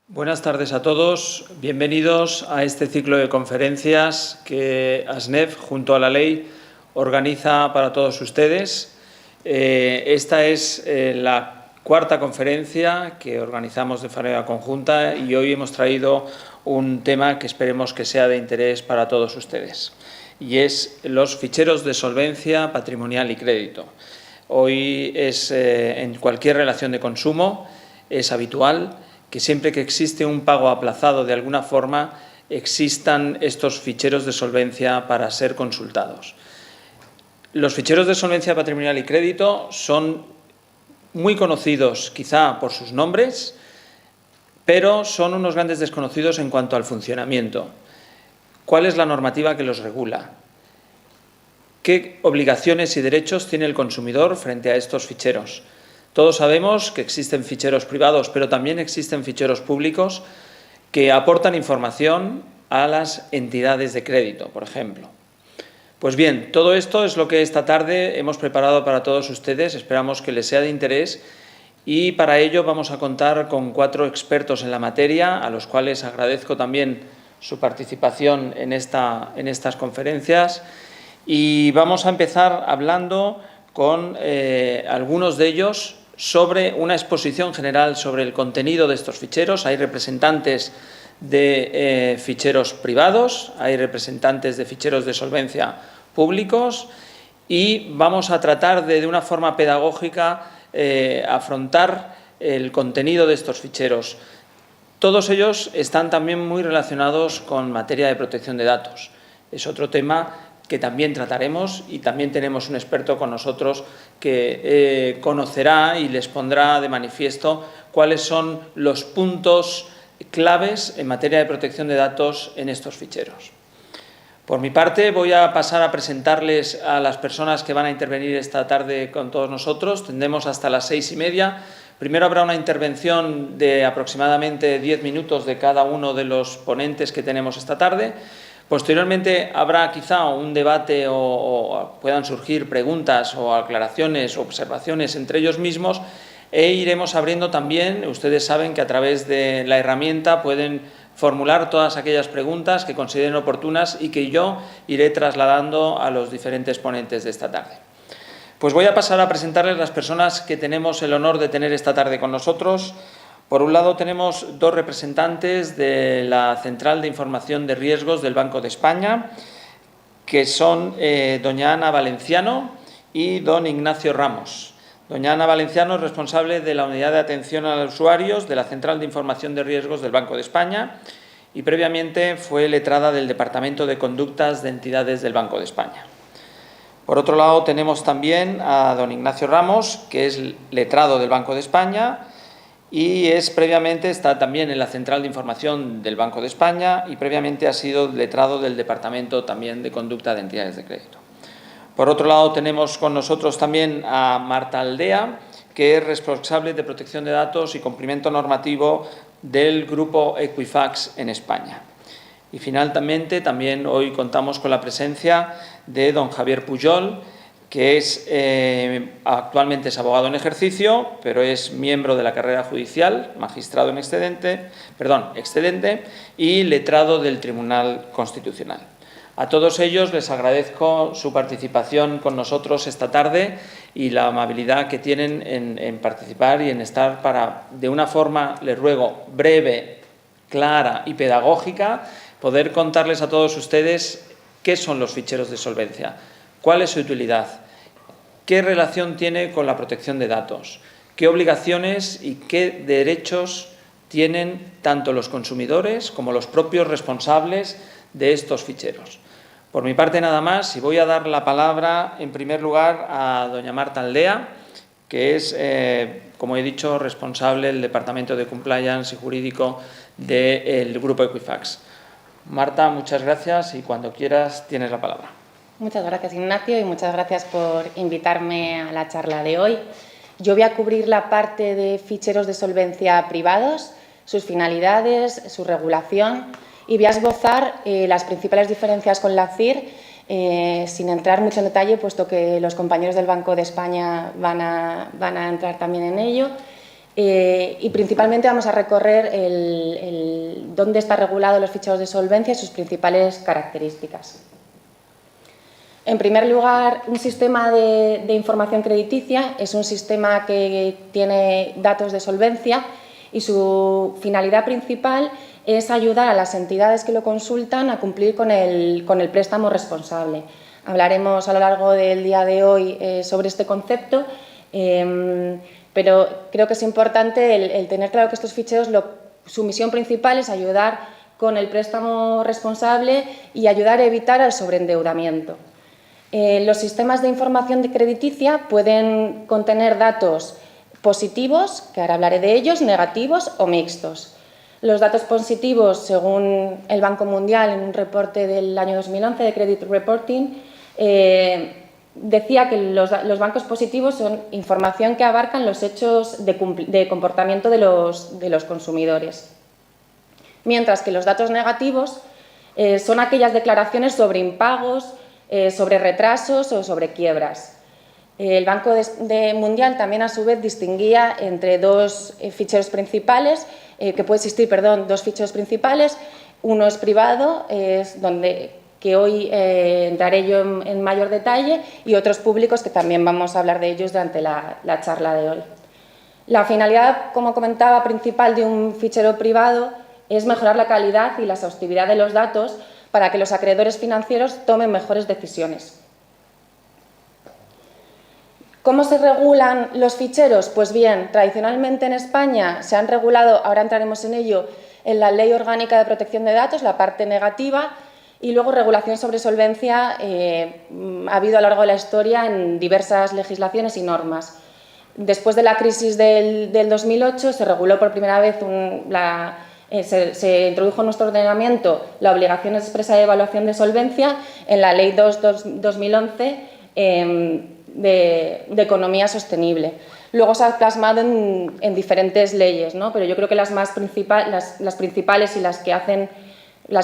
Buenas tardes a todos. Bienvenidos a este ciclo de conferencias que ASNEF, junto a la ley, organiza para todos ustedes. Esta es la cuarta conferencia que organizamos de manera conjunta y hoy hemos traído un tema que esperemos que sea de interés para todos ustedes, y es los ficheros de solvencia patrimonial y crédito. Hoy en cualquier relación de consumo es habitual que siempre que existe un pago aplazado de alguna forma existan estos ficheros de solvencia para ser consultados. Los ficheros de solvencia patrimonial y crédito son muy conocidos quizá por sus nombres, pero son unos grandes desconocidos en cuanto al funcionamiento. ¿Cuál es la normativa que los regula? ¿Qué obligaciones y derechos tiene el consumidor frente a estos ficheros? Todos sabemos que existen ficheros privados, pero también existen ficheros públicos que aportan información a las entidades de crédito, por ejemplo. Pues bien, todo esto es lo que esta tarde hemos preparado para todos ustedes. Esperamos que les sea de interés y para ello vamos a contar con 4 expertos en la materia, a los cuales agradezco también su participación en estas conferencias. Y vamos a empezar hablando con algunos de ellos sobre una exposición general sobre el contenido de estos ficheros. Hay representantes de ficheros privados, hay representantes de ficheros de solvencia públicos y vamos a tratar de una forma pedagógica afrontar el contenido de estos ficheros. Todos ellos están también muy relacionados con materia de protección de datos. Es otro tema que también trataremos y también tenemos un experto con nosotros que conocerá y les pondrá de manifiesto cuáles son los puntos claves en materia de protección de datos en estos ficheros. Por mi parte, voy a pasar a presentarles a las personas que van a intervenir esta tarde con todos nosotros. Tendremos hasta las 6:30. Primero habrá una intervención de aproximadamente 10 minutos de cada uno de los ponentes que tenemos esta tarde. Posteriormente habrá quizá un debate o puedan surgir preguntas o aclaraciones o observaciones entre ellos mismos e iremos abriendo también. Ustedes saben que a través de la herramienta pueden formular todas aquellas preguntas que consideren oportunas y que yo iré trasladando a los diferentes ponentes de esta tarde. Pues voy a pasar a presentarles las personas que tenemos el honor de tener esta tarde con nosotros. Por un lado tenemos 2 representantes de la Central de Información de Riesgos del Banco de España, que son doña Ana Valenciano y don Ignacio Ramos. Doña Ana Valenciano es responsable de la Unidad de Atención a los Usuarios de la Central de Información de Riesgos del Banco de España y previamente fue letrada del Departamento de Conductas de Entidades del Banco de España. Por otro lado tenemos también a don Ignacio Ramos, que es letrado del Banco de España y está también en la Central de Información del Banco de España y previamente ha sido letrado del Departamento también de Conducta de Entidades de Crédito. Por otro lado tenemos con nosotros también a Marta Aldea, que es responsable de protección de datos y cumplimiento normativo del grupo Equifax en España. Y finalmente también hoy contamos con la presencia de don Javier Pujol, que actualmente es abogado en ejercicio, pero es miembro de la carrera judicial, magistrado en excelente y letrado del Tribunal Constitucional. A todos ellos les agradezco su participación con nosotros esta tarde y la amabilidad que tienen en participar y en estar para, de una forma, les ruego, breve, clara y pedagógica, poder contarles a todos ustedes qué son los ficheros de solvencia, cuál es su utilidad, qué relación tiene con la protección de datos, qué obligaciones y qué derechos tienen tanto los consumidores como los propios responsables de estos ficheros. Por mi parte nada más, y voy a dar la palabra en primer lugar a doña Marta Aldea, que es, como he dicho, responsable del Departamento de Compliance y Jurídico del Grupo Equifax. Marta, muchas gracias y cuando quieras tienes la palabra. Muchas gracias, Ignacio, y muchas gracias por invitarme a la charla de hoy. Yo voy a cubrir la parte de ficheros de solvencia privados, sus finalidades, su regulación, y voy a esbozar las principales diferencias con la CIR, sin entrar mucho en detalle, puesto que los compañeros del Banco de España van a entrar también en ello. y principalmente vamos a recorrer dónde está regulado los ficheros de solvencia y sus principales características. En primer lugar, un sistema de información crediticia es un sistema que tiene datos de solvencia y su finalidad principal es ayudar a las entidades que lo consultan a cumplir con el préstamo responsable. Hablaremos a lo largo del día de hoy sobre este concepto, pero creo que es importante el tener claro que estos ficheros, su misión principal es ayudar con el préstamo responsable y ayudar a evitar el sobreendeudamiento. Los sistemas de información crediticia pueden contener datos positivos, que ahora hablaré de ellos, negativos o mixtos. Los datos positivos, según el Banco Mundial, en un reporte del año 2011 de Credit Reporting, decía que los bancos positivos son información que abarcan los hechos de comportamiento de los consumidores. Mientras que los datos negativos son aquellas declaraciones sobre impagos, sobre retrasos o sobre quiebras. El Banco Mundial también, a su vez, distinguía entre dos ficheros principales, dos ficheros principales. Uno es privado, que hoy entraré yo en mayor detalle, y otros públicos que también vamos a hablar de ellos durante la charla de hoy. La finalidad, como comentaba, principal de un fichero privado es mejorar la calidad y la exhaustividad de los datos para que los acreedores financieros tomen mejores decisiones. ¿Cómo se regulan los ficheros? Pues bien, tradicionalmente en España se han regulado, ahora entraremos en ello, en la Ley Orgánica de Protección de Datos, la parte negativa, y luego regulación sobre solvencia ha habido a lo largo de la historia en diversas legislaciones y normas. Después de la crisis del 2008 se reguló por primera vez se introdujo en nuestro ordenamiento la obligación expresa de evaluación de solvencia en la Ley 2/2011 de economía sostenible. Luego se ha plasmado en diferentes leyes, ¿no? Pero yo creo que las principales y las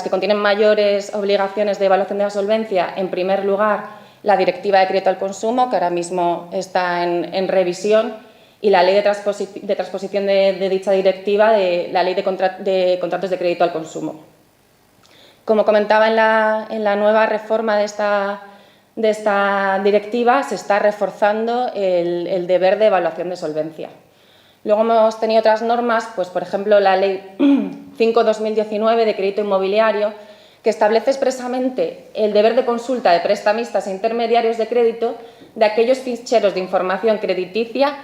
que contienen mayores obligaciones de evaluación de la solvencia, en primer lugar, la Directiva de Crédito al Consumo, que ahora mismo está en revisión, y la ley de transposición de dicha directiva, de la ley de contratos de crédito al consumo. Como comentaba, en la nueva reforma de esta directiva se está reforzando el deber de evaluación de solvencia. Luego hemos tenido otras normas, pues por ejemplo la ley 5/2019 de crédito inmobiliario, que establece expresamente el deber de consulta de prestamistas e intermediarios de crédito de aquellos ficheros de información crediticia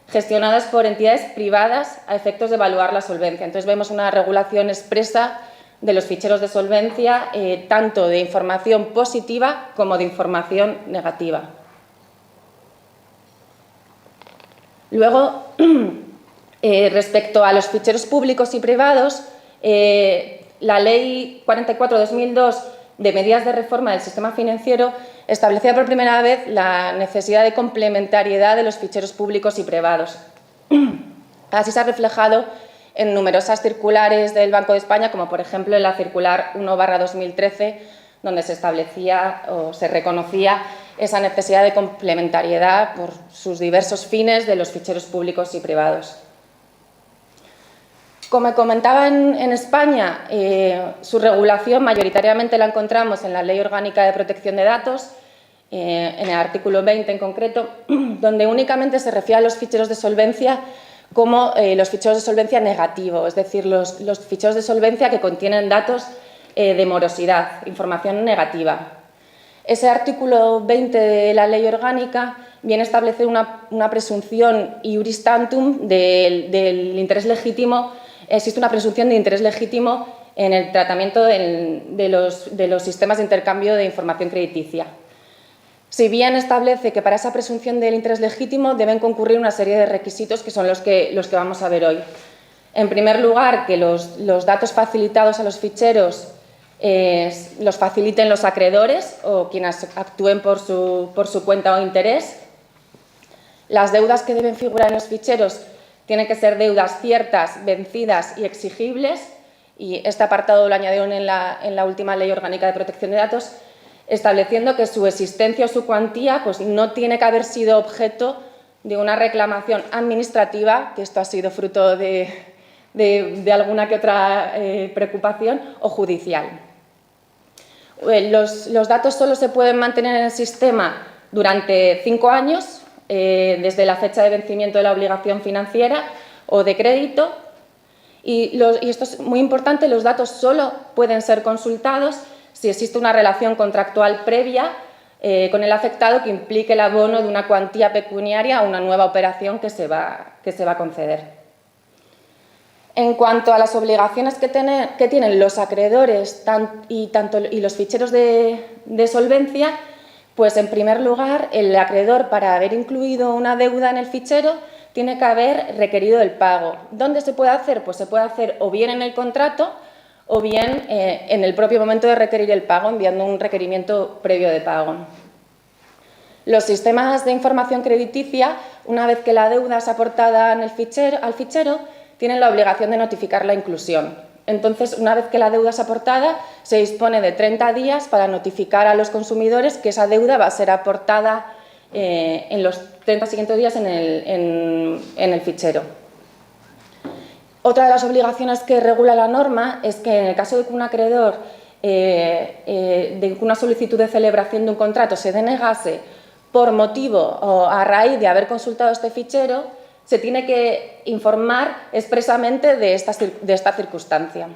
gestionadas por entidades privadas a efectos de evaluar la solvencia. Entonces vemos una regulación expresa de los ficheros de solvencia, tanto de información positiva como de información negativa. Luego, respecto a los ficheros públicos y privados, la Ley 44/2002 de medidas de reforma del sistema financiero establecía por primera vez la necesidad de complementariedad de los ficheros públicos y privados. Así se ha reflejado en numerosas circulares del Banco de España, como por ejemplo en la circular 1/2013, donde se establecía o se reconocía esa necesidad de complementariedad por sus diversos fines de los ficheros públicos y privados. Como comentaba, en España, su regulación mayoritariamente la encontramos en la Ley Orgánica de Protección de Datos, en el artículo 20 en concreto, donde únicamente se refiere a los ficheros de solvencia como los ficheros de solvencia negativos, es decir, los ficheros de solvencia que contienen datos de morosidad, información negativa. Ese artículo 20 de la Ley Orgánica viene a establecer una presunción iuris tantum del interés legítimo. Existe una presunción de interés legítimo en el tratamiento de los sistemas de intercambio de información crediticia. Si bien establece que para esa presunción del interés legítimo deben concurrir una serie de requisitos que son los que vamos a ver hoy. En primer lugar, que los datos facilitados a los ficheros los faciliten los acreedores o quienes actúen por su cuenta o interés. Las deudas que deben figurar en los ficheros tienen que ser deudas ciertas, vencidas y exigibles, y este apartado lo añadieron en la última Ley Orgánica de Protección de Datos, estableciendo que su existencia o su cuantía pues, no tiene que haber sido objeto de una reclamación administrativa, que esto ha sido fruto de alguna que otra preocupación, o judicial. Los datos solo se pueden mantener en el sistema durante 5 años, desde la fecha de vencimiento de la obligación financiera o de crédito, y esto es muy importante, los datos solo pueden ser consultados si existe una relación contractual previa con el afectado que implique el abono de una cuantía pecuniaria a una nueva operación que se va a conceder. En cuanto a las obligaciones que tienen los acreedores y los ficheros de solvencia, pues en primer lugar, el acreedor, para haber incluido una deuda en el fichero, tiene que haber requerido el pago. ¿Dónde se puede hacer? Pues se puede hacer o bien en el contrato o bien en el propio momento de requerir el pago, enviando un requerimiento previo de pago. Los sistemas de información crediticia, una vez que la deuda es aportada al fichero, tienen la obligación de notificar la inclusión. Entonces, una vez que la deuda es aportada, se dispone de 30 días para notificar a los consumidores que esa deuda va a ser aportada en los 30 siguientes días en el fichero. Otra de las obligaciones que regula la norma es que en el caso de que un acreedor de una solicitud de celebración de un contrato se denegase por motivo o a raíz de haber consultado este fichero, se tiene que informar expresamente de esta circunstancia.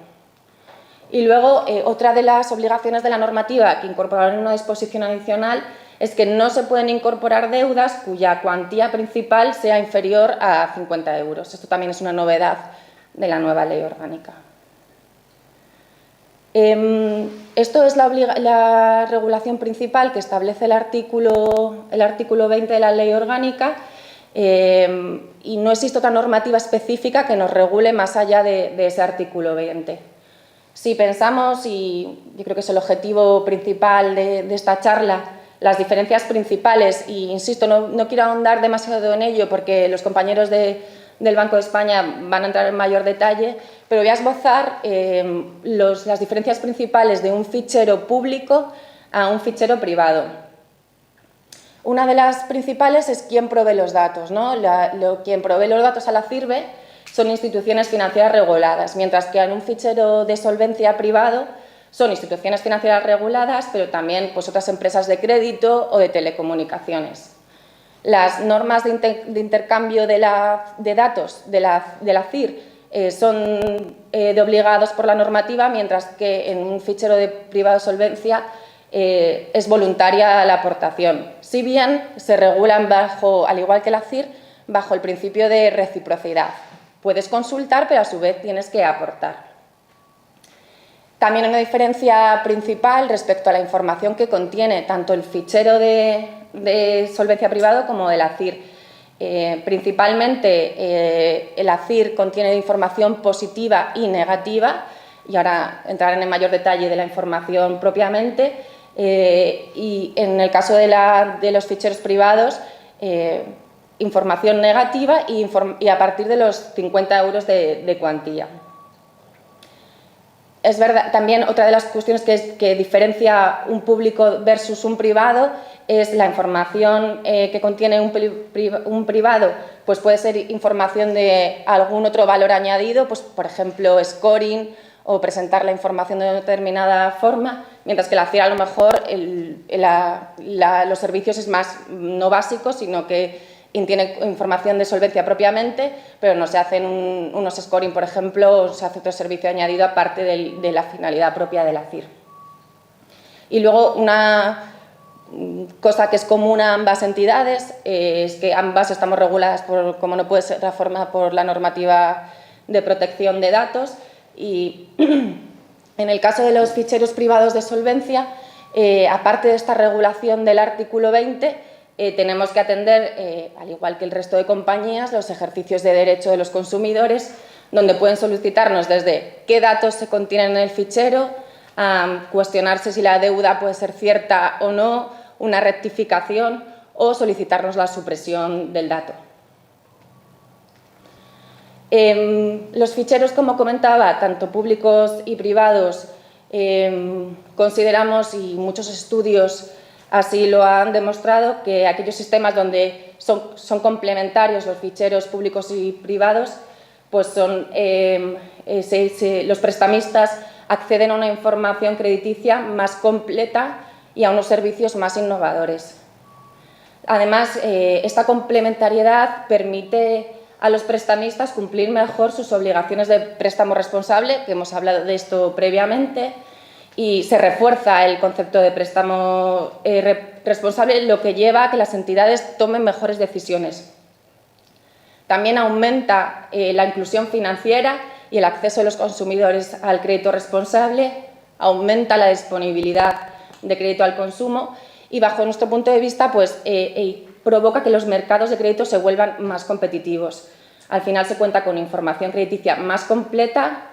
Y luego, otra de las obligaciones de la normativa que incorporaron en una disposición adicional es que no se pueden incorporar deudas cuya cuantía principal sea inferior a 50 euros. Esto también es una novedad de la nueva ley orgánica. Esto es la regulación principal que establece el artículo 20 de la ley orgánica, y no existe otra normativa específica que nos regule más allá de ese artículo 20. Si pensamos, y yo creo que es el objetivo principal de esta charla, las diferencias principales, y insisto, no quiero ahondar demasiado en ello porque los compañeros del Banco de España van a entrar en mayor detalle, pero voy a esbozar las diferencias principales de un fichero público a un fichero privado. Una de las principales es quién provee los datos, ¿no? Quien provee los datos a la CIRBE son instituciones financieras reguladas, mientras que en un fichero de solvencia privado son instituciones financieras reguladas, pero también pues, otras empresas de crédito o de telecomunicaciones. Las normas de intercambio de datos de la CIR son de obligados por la normativa, mientras que en un fichero de privado de solvencia es voluntaria la aportación. Si bien se regulan al igual que la CIR, bajo el principio de reciprocidad. Puedes consultar, pero a su vez tienes que aportar. También hay una diferencia principal respecto a la información que contiene tanto el fichero de solvencia privado como de la CIR. Principalmente la CIR contiene información positiva y negativa, y ahora entraré en mayor detalle de la información propiamente, y en el caso de los ficheros privados, información negativa y a partir de los 50 euros de cuantía. Es verdad, también otra de las cuestiones que diferencia un público versus un privado es la información que contiene un privado, pues puede ser información de algún otro valor añadido, pues por ejemplo scoring o presentar la información de una determinada forma, mientras que la CIR a lo mejor los servicios es más no básicos, sino que tiene información de solvencia propiamente, pero no se hacen unos scoring, por ejemplo, o se hace otro servicio añadido aparte de la finalidad propia de la CIR. Y luego una cosa que es común a ambas entidades es que ambas estamos reguladas, como no puede ser de otra forma, por la normativa de protección de datos, y en el caso de los ficheros privados de solvencia, aparte de esta regulación del artículo 20, tenemos que atender, al igual que el resto de compañías, los ejercicios de derecho de los consumidores, donde pueden solicitarnos desde qué datos se contienen en el fichero, a cuestionarse si la deuda puede ser cierta o no, una rectificación o solicitarnos la supresión del dato. Los ficheros, como comentaba, tanto públicos y privados, consideramos, y muchos estudios Así lo han demostrado que aquellos sistemas donde son complementarios los ficheros públicos y privados, pues los prestamistas acceden a una información crediticia más completa y a unos servicios más innovadores. Además, esta complementariedad permite a los prestamistas cumplir mejor sus obligaciones de préstamo responsable, que hemos hablado de esto previamente, y se refuerza el concepto de préstamo responsable, lo que lleva a que las entidades tomen mejores decisiones. También aumenta la inclusión financiera y el acceso de los consumidores al crédito responsable, aumenta la disponibilidad de crédito al consumo y, bajo nuestro punto de vista, pues, provoca que los mercados de crédito se vuelvan más competitivos. Al final se cuenta con información crediticia más completa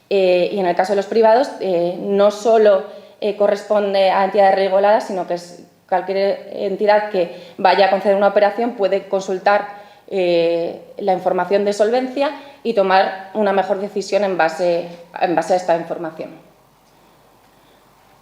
y, en el caso de los privados, no solo corresponde a entidades reguladas, sino que cualquier entidad que vaya a conceder una operación puede consultar la información de solvencia y tomar una mejor decisión en base a esta información.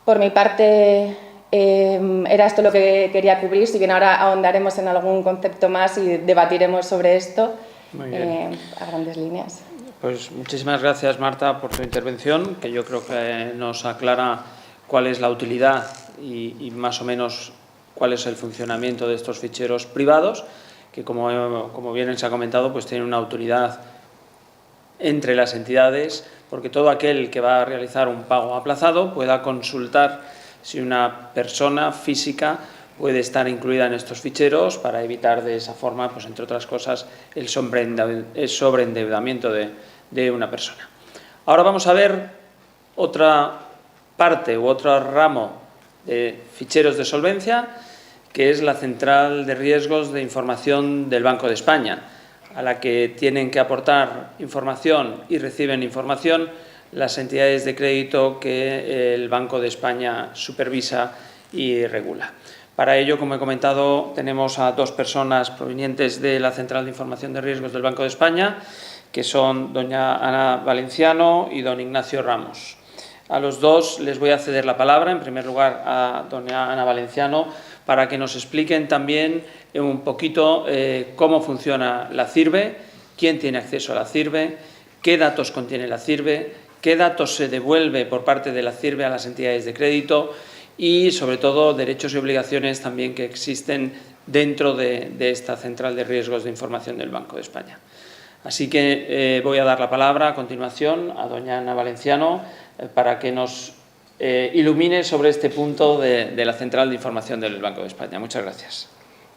Por mi parte, era esto lo que quería cubrir, si bien ahora ahondaremos en algún concepto más y debatiremos sobre esto a grandes líneas. Pues muchísimas gracias, Marta, por tu intervención, que yo creo que nos aclara cuál es la utilidad y más o menos cuál es el funcionamiento de estos ficheros privados, que como bien se ha comentado, pues tienen una autoridad entre las entidades, porque todo aquel que va a realizar un pago aplazado pueda consultar si una persona física puede estar incluida en estos ficheros para evitar de esa forma, pues entre otras cosas, el sobreendeudamiento de una persona. Ahora vamos a ver otra parte u otro ramo de ficheros de solvencia, que es la Central de Riesgos de Información del Banco de España, a la que tienen que aportar información y reciben información las entidades de crédito que el Banco de España supervisa y regula. Para ello, como he comentado, tenemos a dos personas provenientes de la Central de Información de Riesgos del Banco de España, que son doña Ana Valenciano y don Ignacio Ramos. A los dos les voy a ceder la palabra, en primer lugar a doña Ana Valenciano, para que nos expliquen también un poquito cómo funciona la CIRBE, quién tiene acceso a la CIRBE, qué datos contiene la CIRBE, qué datos se devuelve por parte de la CIRBE a las entidades de crédito y, sobre todo, derechos y obligaciones también que existen dentro de esta Central de Riesgos de Información del Banco de España. Así que voy a dar la palabra a continuación a doña Ana Valenciano para que nos ilumine sobre este punto de la Central de Información del Banco de España. Muchas gracias.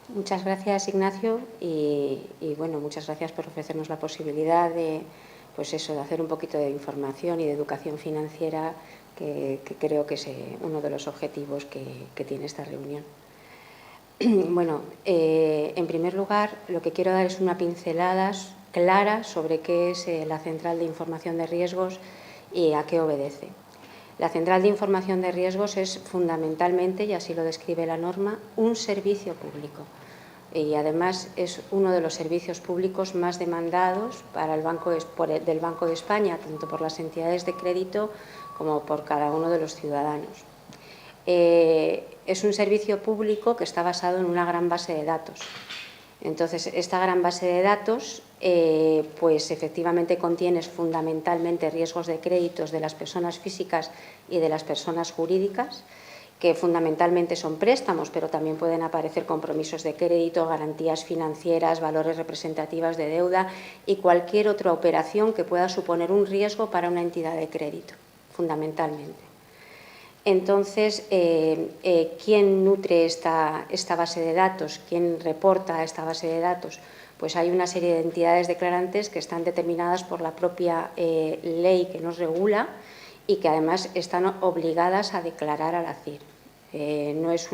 Muchas gracias, Ignacio, y bueno, muchas gracias por ofrecernos la posibilidad de hacer un poquito de información y de educación financiera, que creo que es uno de los objetivos que tiene esta reunión. Bueno, en primer lugar, lo que quiero dar es una pincelada clara sobre qué es la Central de Información de Riesgos y a qué obedece. La Central de Información de Riesgos es fundamentalmente, y así lo describe la norma, un servicio público. Y además es uno de los servicios públicos más demandados para del Banco de España, tanto por las entidades de crédito como por cada uno de los ciudadanos. Es un servicio público que está basado en una gran base de datos. Entonces, esta gran base de datos pues efectivamente contiene fundamentalmente riesgos de créditos de las personas físicas y de las personas jurídicas, que fundamentalmente son préstamos, pero también pueden aparecer compromisos de crédito, garantías financieras, valores representativas de deuda y cualquier otra operación que pueda suponer un riesgo para una entidad de crédito, fundamentalmente. Entonces, ¿quién nutre esta base de datos? ¿Quién reporta esta base de datos? Pues hay una serie de entidades declarantes que están determinadas por la propia ley que nos regula y que además están obligadas a declarar a la CIR. No es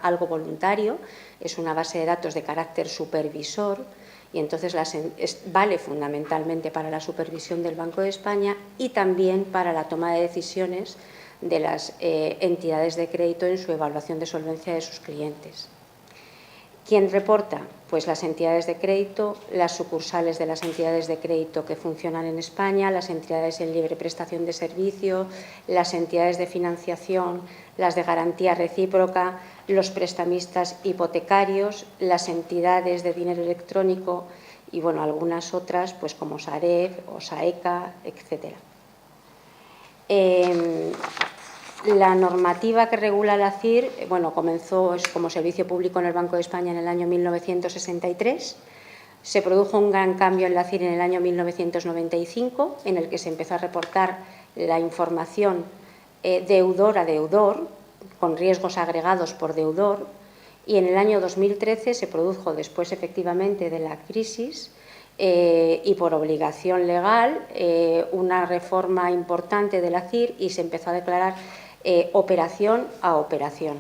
algo voluntario, es una base de datos de carácter supervisor y entonces vale fundamentalmente para la supervisión del Banco de España y también para la toma de decisiones de las entidades de crédito en su evaluación de solvencia de sus clientes. ¿Quién reporta? Pues las entidades de crédito, las sucursales de las entidades de crédito que funcionan en España, las entidades en libre prestación de servicio, las entidades de financiación, las de garantía recíproca, los prestamistas hipotecarios, las entidades de dinero electrónico y, bueno, algunas otras, pues como Sareb o Saeca, etcétera. La normativa que regula la CIR, bueno, comenzó como servicio público en el Banco de España en el año 1963. Se produjo un gran cambio en la CIR en el año 1995, en el que se empezó a reportar la información deudor a deudor, con riesgos agregados por deudor, y en el año 2013 se produjo, después efectivamente de la crisis, y por obligación legal, una reforma importante de la CIR y se empezó a declarar operación a operación.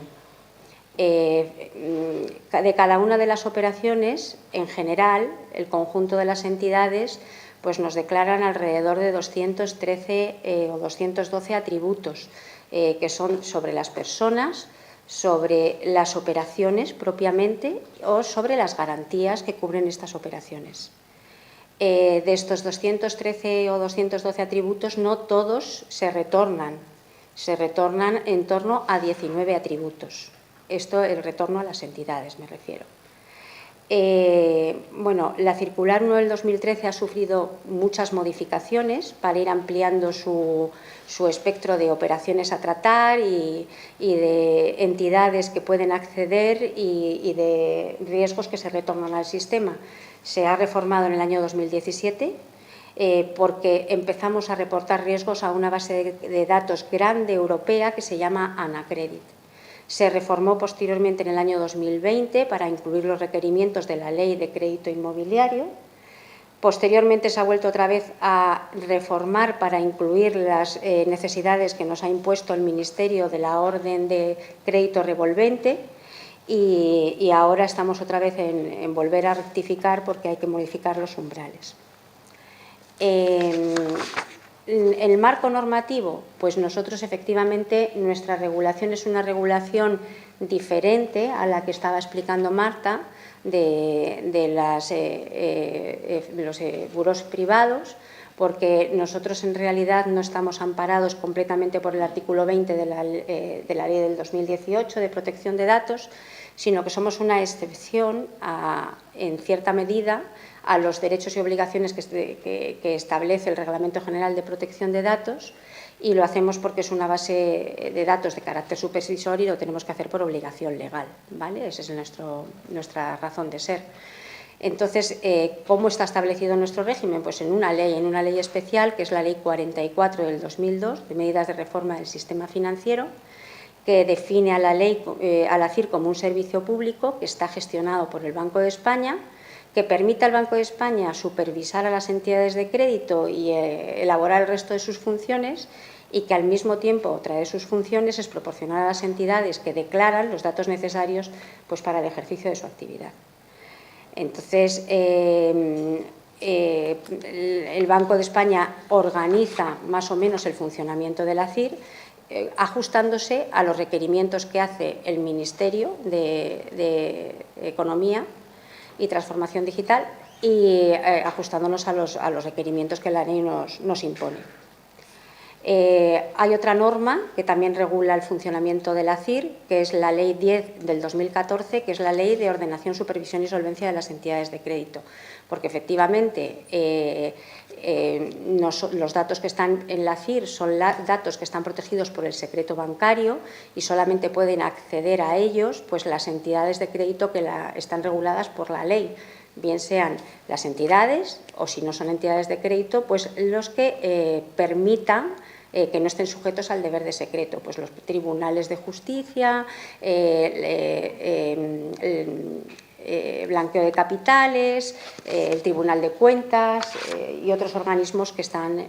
De cada una de las operaciones, en general, el conjunto de las entidades pues nos declaran alrededor de 213 o 212 atributos, que son sobre las personas, sobre las operaciones propiamente o sobre las garantías que cubren estas operaciones. De estos 213 o 212 atributos, no todos se retornan en torno a 19 atributos. Esto, el retorno a las entidades, me refiero. Bueno, la circular 1 del 2013 ha sufrido muchas modificaciones para ir ampliando su espectro de operaciones a tratar y de entidades que pueden acceder y de riesgos que se retornan al sistema. Se ha reformado en el año 2017 porque empezamos a reportar riesgos a una base de datos grande europea que se llama Anacredit. Se reformó posteriormente en el año 2020 para incluir los requerimientos de la Ley de Crédito Inmobiliario. Posteriormente se ha vuelto otra vez a reformar para incluir las necesidades que nos ha impuesto el Ministerio de la Orden de Crédito Revolvente y ahora estamos otra vez en volver a rectificar porque hay que modificar los umbrales. El marco normativo, pues nosotros efectivamente nuestra regulación es una regulación diferente a la que estaba explicando Marta de los buros privados, porque nosotros en realidad no estamos amparados completamente por el artículo 20 de la Ley del 2018 de protección de datos, sino que somos una excepción en cierta medida a los derechos y obligaciones que establece el Reglamento General de Protección de Datos, y lo hacemos porque es una base de datos de carácter supervisorio y lo tenemos que hacer por obligación legal, ¿vale? Esa es nuestra razón de ser. Entonces, ¿cómo está establecido nuestro régimen? Pues en una ley especial, que es la Ley 44 del 2002, de medidas de reforma del sistema financiero, que define a la CIR como un servicio público que está gestionado por el Banco de España, que permite al Banco de España supervisar a las entidades de crédito y elaborar el resto de sus funciones, y que al mismo tiempo otra de sus funciones es proporcionar a las entidades que declaran los datos necesarios pues, para el ejercicio de su actividad. Entonces, el Banco de España organiza más o menos el funcionamiento de la CIR, ajustándose a los requerimientos que hace el Ministerio de Economía y Transformación Digital y ajustándonos a los requerimientos que la ley nos impone. Hay otra norma que también regula el funcionamiento de la CIR, que es la Ley 10 del 2014, que es la Ley de Ordenación, Supervisión y Solvencia de las Entidades de Crédito, porque efectivamente los datos que están en la CIR son datos que están protegidos por el secreto bancario y solamente pueden acceder a ellos pues, las entidades de crédito que están reguladas por la ley, bien sean las entidades o, si no son entidades de crédito, pues los que permitan que no estén sujetos al deber de secreto, pues los tribunales de justicia, blanqueo de capitales, el Tribunal de Cuentas y otros organismos que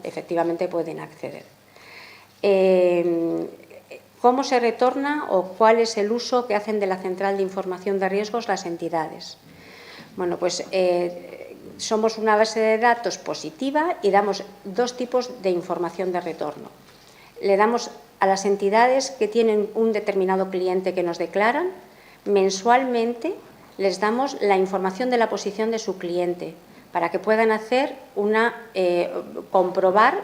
efectivamente pueden acceder. ¿Cómo se retorna o cuál es el uso que hacen de la Central de Información de Riesgos las entidades? Bueno, pues somos una base de datos positiva y damos dos tipos de información de retorno. Le damos a las entidades que tienen un determinado cliente que nos declaran mensualmente les damos la información de la posición de su cliente para que puedan comprobar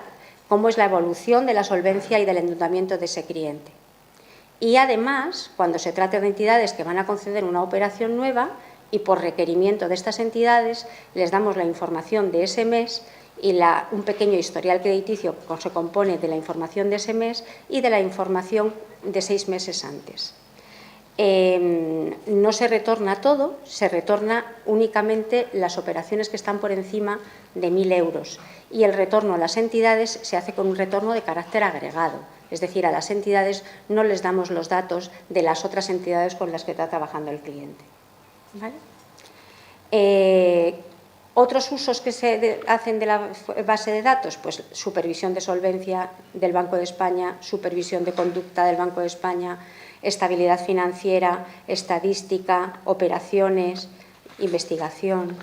cómo es la evolución de la solvencia y del endeudamiento de ese cliente. Y además, cuando se trate de entidades que van a conceder una operación nueva y por requerimiento de estas entidades, les damos la información de ese mes y un pequeño historial crediticio que se compone de la información de ese mes y de la información de 6 meses antes. No se retorna todo, se retorna únicamente las operaciones que están por encima de 1.000 euros y el retorno a las entidades se hace con un retorno de carácter agregado, es decir, a las entidades no les damos los datos de las otras entidades con las que está trabajando el cliente. ¿Vale? Otros usos que se hacen de la base de datos, pues supervisión de solvencia del Banco de España, supervisión de conducta del Banco de España, estabilidad financiera, estadística, operaciones, investigación.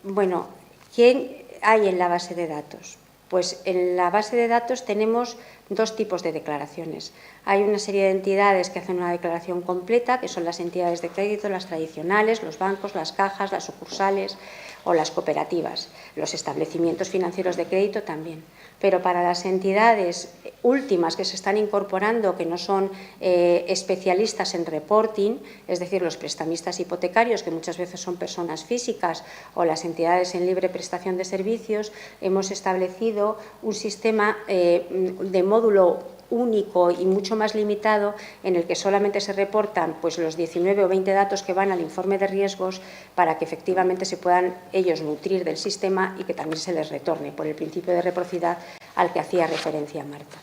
Bueno, ¿quién hay en la base de datos? Pues en la base de datos tenemos 2 tipos de declaraciones. Hay una serie de entidades que hacen una declaración completa, que son las entidades de crédito, las tradicionales, los bancos, las cajas, las sucursales o las cooperativas, los establecimientos financieros de crédito también. Pero para las entidades últimas que se están incorporando, que no son especialistas en reporting, es decir, los prestamistas hipotecarios, que muchas veces son personas físicas, o las entidades en libre prestación de servicios, hemos establecido un sistema de módulo único y mucho más limitado en el que solamente se reportan pues, los 19 o 20 datos que van al informe de riesgos para que efectivamente se puedan ellos nutrir del sistema y que también se les retorne por el principio de reciprocidad al que hacía referencia Marta.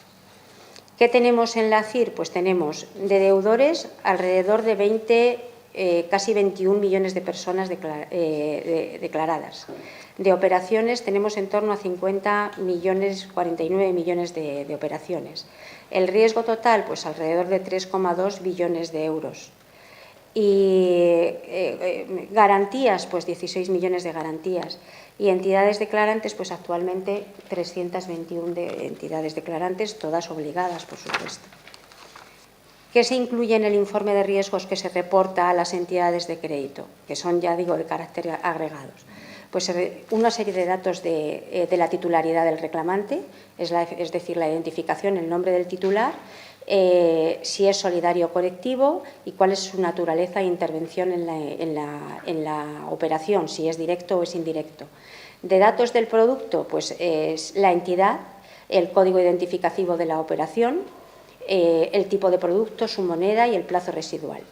¿Qué tenemos en la CIR? Pues tenemos de deudores alrededor de casi 21 millones de personas declaradas. De operaciones tenemos en torno a 50 millones, 49 millones de operaciones. El riesgo total, pues alrededor de 3,2 billones de euros. Y garantías, pues 16 millones de garantías. Y entidades declarantes, pues actualmente 321 entidades declarantes, todas obligadas, por supuesto. ¿Qué se incluye en el informe de riesgos que se reporta a las entidades de crédito? Que son, ya digo, de carácter agregados. Pues una serie de datos de la titularidad del reclamante, es decir, la identificación, el nombre del titular, si es solidario o colectivo y cuál es su naturaleza e intervención en la operación, si es directo o es indirecto. De datos del producto, pues es la entidad, el código identificativo de la operación, el tipo de producto, su moneda y el plazo residual.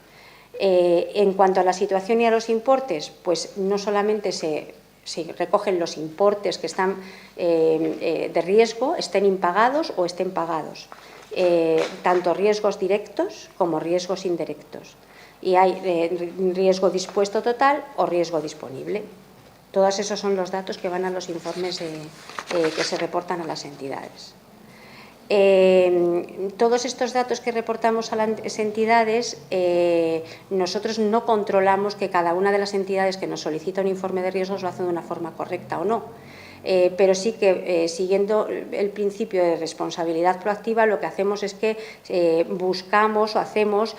En cuanto a la situación y a los importes, pues no solamente se recogen los importes que están de riesgo, estén impagados o estén pagados, tanto riesgos directos como riesgos indirectos. Y hay riesgo dispuesto total o riesgo disponible. Todos esos son los datos que van a los informes que se reportan a las entidades. Todos estos datos que reportamos a las entidades, nosotros no controlamos que cada una de las entidades que nos solicita un informe de riesgos lo hace de una forma correcta o no. Pero sí que, siguiendo el principio de responsabilidad proactiva, lo que hacemos es que buscamos o hacemos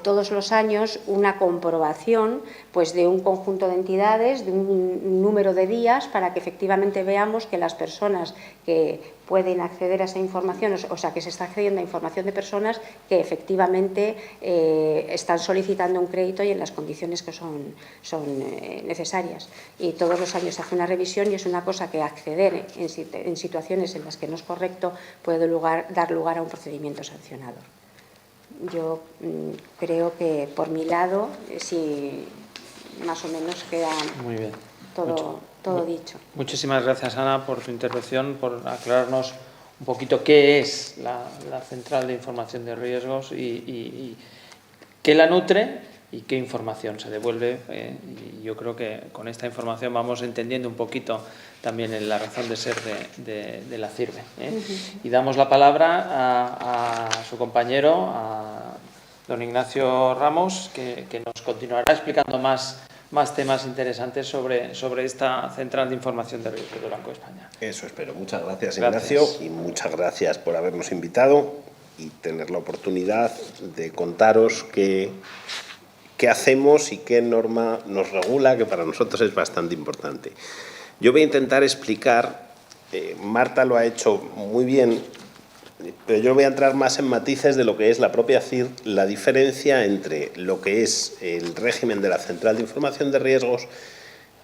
todos los años una comprobación pues, de un conjunto de entidades, de un número de días, para que efectivamente veamos que las personas que pueden acceder a esa información, o sea, que se está accediendo a información de personas que efectivamente están solicitando un crédito y en las condiciones que son necesarias. Y todos los años se hace una revisión y es una cosa que acceder en situaciones en las que no es correcto puede dar lugar a un procedimiento sancionador. Yo creo que por mi lado, sí, más o menos queda muy bien. todo dicho. Muchísimas gracias, Ana, por tu intervención, por aclararnos un poquito qué es la Central de Información de Riesgos y qué la nutre y qué información se devuelve. Y yo creo que con esta información vamos entendiendo un poquito también la razón de ser de la CIRBE. Y damos la palabra a su compañero, a don Ignacio Ramos, que nos continuará explicando más temas interesantes sobre esta Central de Información de Riesgos del Banco de España. Eso espero. Muchas gracias, Ignacio, y muchas gracias por habernos invitado. y tener la oportunidad de contaros qué hacemos y qué norma nos regula, que para nosotros es bastante importante. Yo voy a intentar explicar, Marta lo ha hecho muy bien, pero yo voy a entrar más en matices de lo que es la propia CIR, la diferencia entre lo que es el régimen de la Central de Información de Riesgos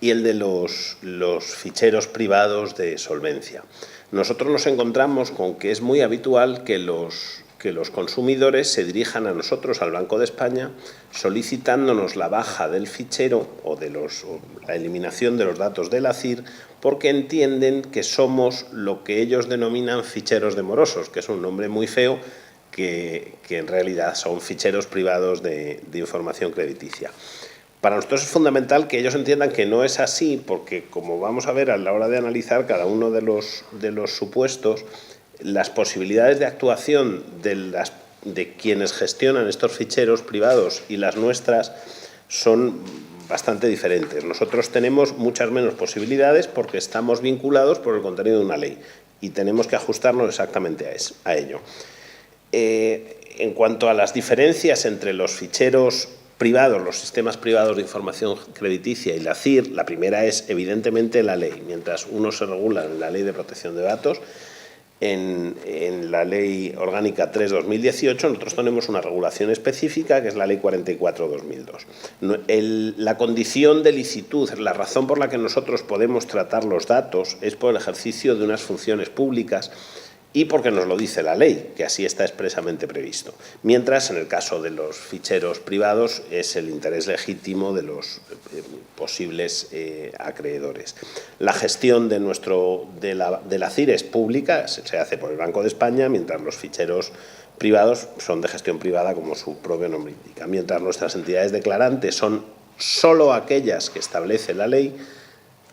y el de los ficheros privados de solvencia. Nosotros nos encontramos con que es muy habitual que los consumidores se dirijan a nosotros, al Banco de España, solicitándonos la baja del fichero o la eliminación de los datos de la CIR, porque entienden que somos lo que ellos denominan ficheros de morosos, que es un nombre muy feo, que en realidad son ficheros privados de información crediticia. Para nosotros es fundamental que ellos entiendan que no es así, porque como vamos a ver a la hora de analizar cada uno de los supuestos, las posibilidades de actuación de quienes gestionan estos ficheros privados y las nuestras son bastante diferentes. Nosotros tenemos muchas menos posibilidades porque estamos vinculados por el contenido de una ley y tenemos que ajustarnos exactamente a ello. En cuanto a las diferencias entre los ficheros privados, los sistemas privados de información crediticia y la CIR, la primera es evidentemente la ley. Mientras uno se regula en la Ley de Protección de Datos, en la Ley Orgánica 3/2018 nosotros tenemos una regulación específica que es la Ley 44/2002. La condición de licitud, la razón por la que nosotros podemos tratar los datos es por el ejercicio de unas funciones públicas y porque nos lo dice la ley, que así está expresamente previsto. Mientras, en el caso de los ficheros privados, es el interés legítimo de los posibles acreedores. La gestión de la CIR es pública, se hace por el Banco de España, mientras los ficheros privados son de gestión privada, como su propio nombre indica. Mientras nuestras entidades declarantes son solo aquellas que establece la ley,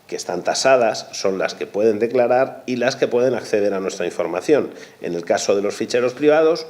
que están tasadas, son las que pueden declarar y las que pueden acceder a nuestra información. En el caso de los ficheros privados,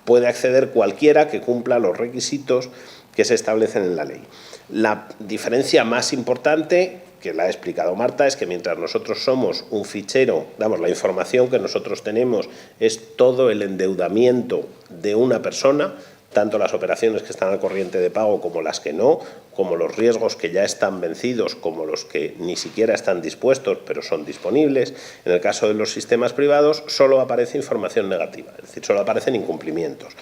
puede acceder cualquiera que cumpla los requisitos que se establecen en la ley. La diferencia más importante, que la ha explicado Marta, es que mientras nosotros somos un fichero, la información que nosotros tenemos es todo el endeudamiento de una persona, tanto las operaciones que están al corriente de pago como las que no, como los riesgos que ya están vencidos, como los que ni siquiera están dispuestos, pero son disponibles. En el caso de los sistemas privados, solo aparece información negativa, es decir, solo aparecen incumplimientos.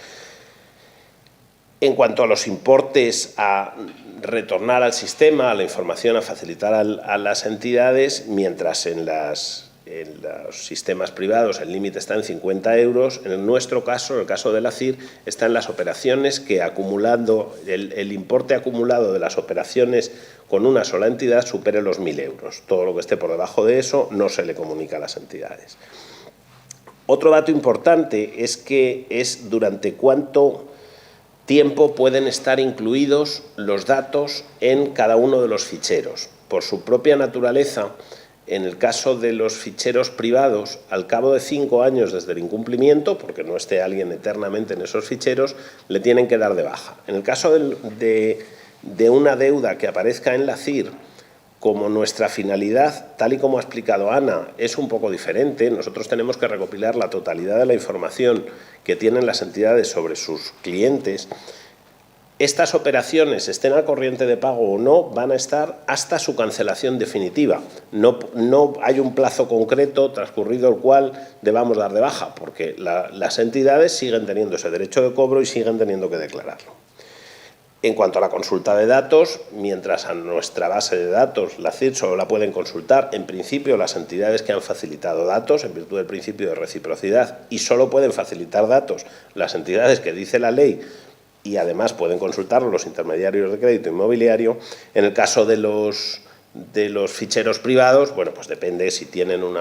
En cuanto a los importes a retornar al sistema, a la información a facilitar a las entidades, mientras en los sistemas privados el límite está en 50 euros, en nuestro caso, en el caso de la CIR, está en las operaciones que acumulando, el importe acumulado de las operaciones con una sola entidad supere los 1.000 euros. Todo lo que esté por debajo de eso no se le comunica a las entidades. Otro dato importante es que es durante cuánto tiempo pueden estar incluidos los datos en cada uno de los ficheros. Por su propia naturaleza, en el caso de los ficheros privados, al cabo de 5 años desde el incumplimiento, porque no esté alguien eternamente en esos ficheros, le tienen que dar de baja. En el caso de una deuda que aparezca en la CIR, como nuestra finalidad, tal y como ha explicado Ana, es un poco diferente, nosotros tenemos que recopilar la totalidad de la información que tienen las entidades sobre sus clientes. Estas operaciones, estén al corriente de pago o no, van a estar hasta su cancelación definitiva. No hay un plazo concreto transcurrido el cual debamos dar de baja, porque las entidades siguen teniendo ese derecho de cobro y siguen teniendo que declararlo. En cuanto a la consulta de datos, mientras a nuestra base de datos, la CIR, solo la pueden consultar, en principio, las entidades que han facilitado datos, en virtud del principio de reciprocidad, y solo pueden facilitar datos las entidades que dice la ley, y además pueden consultarlo los intermediarios de crédito inmobiliario. En el caso de los ficheros privados, bueno, pues depende si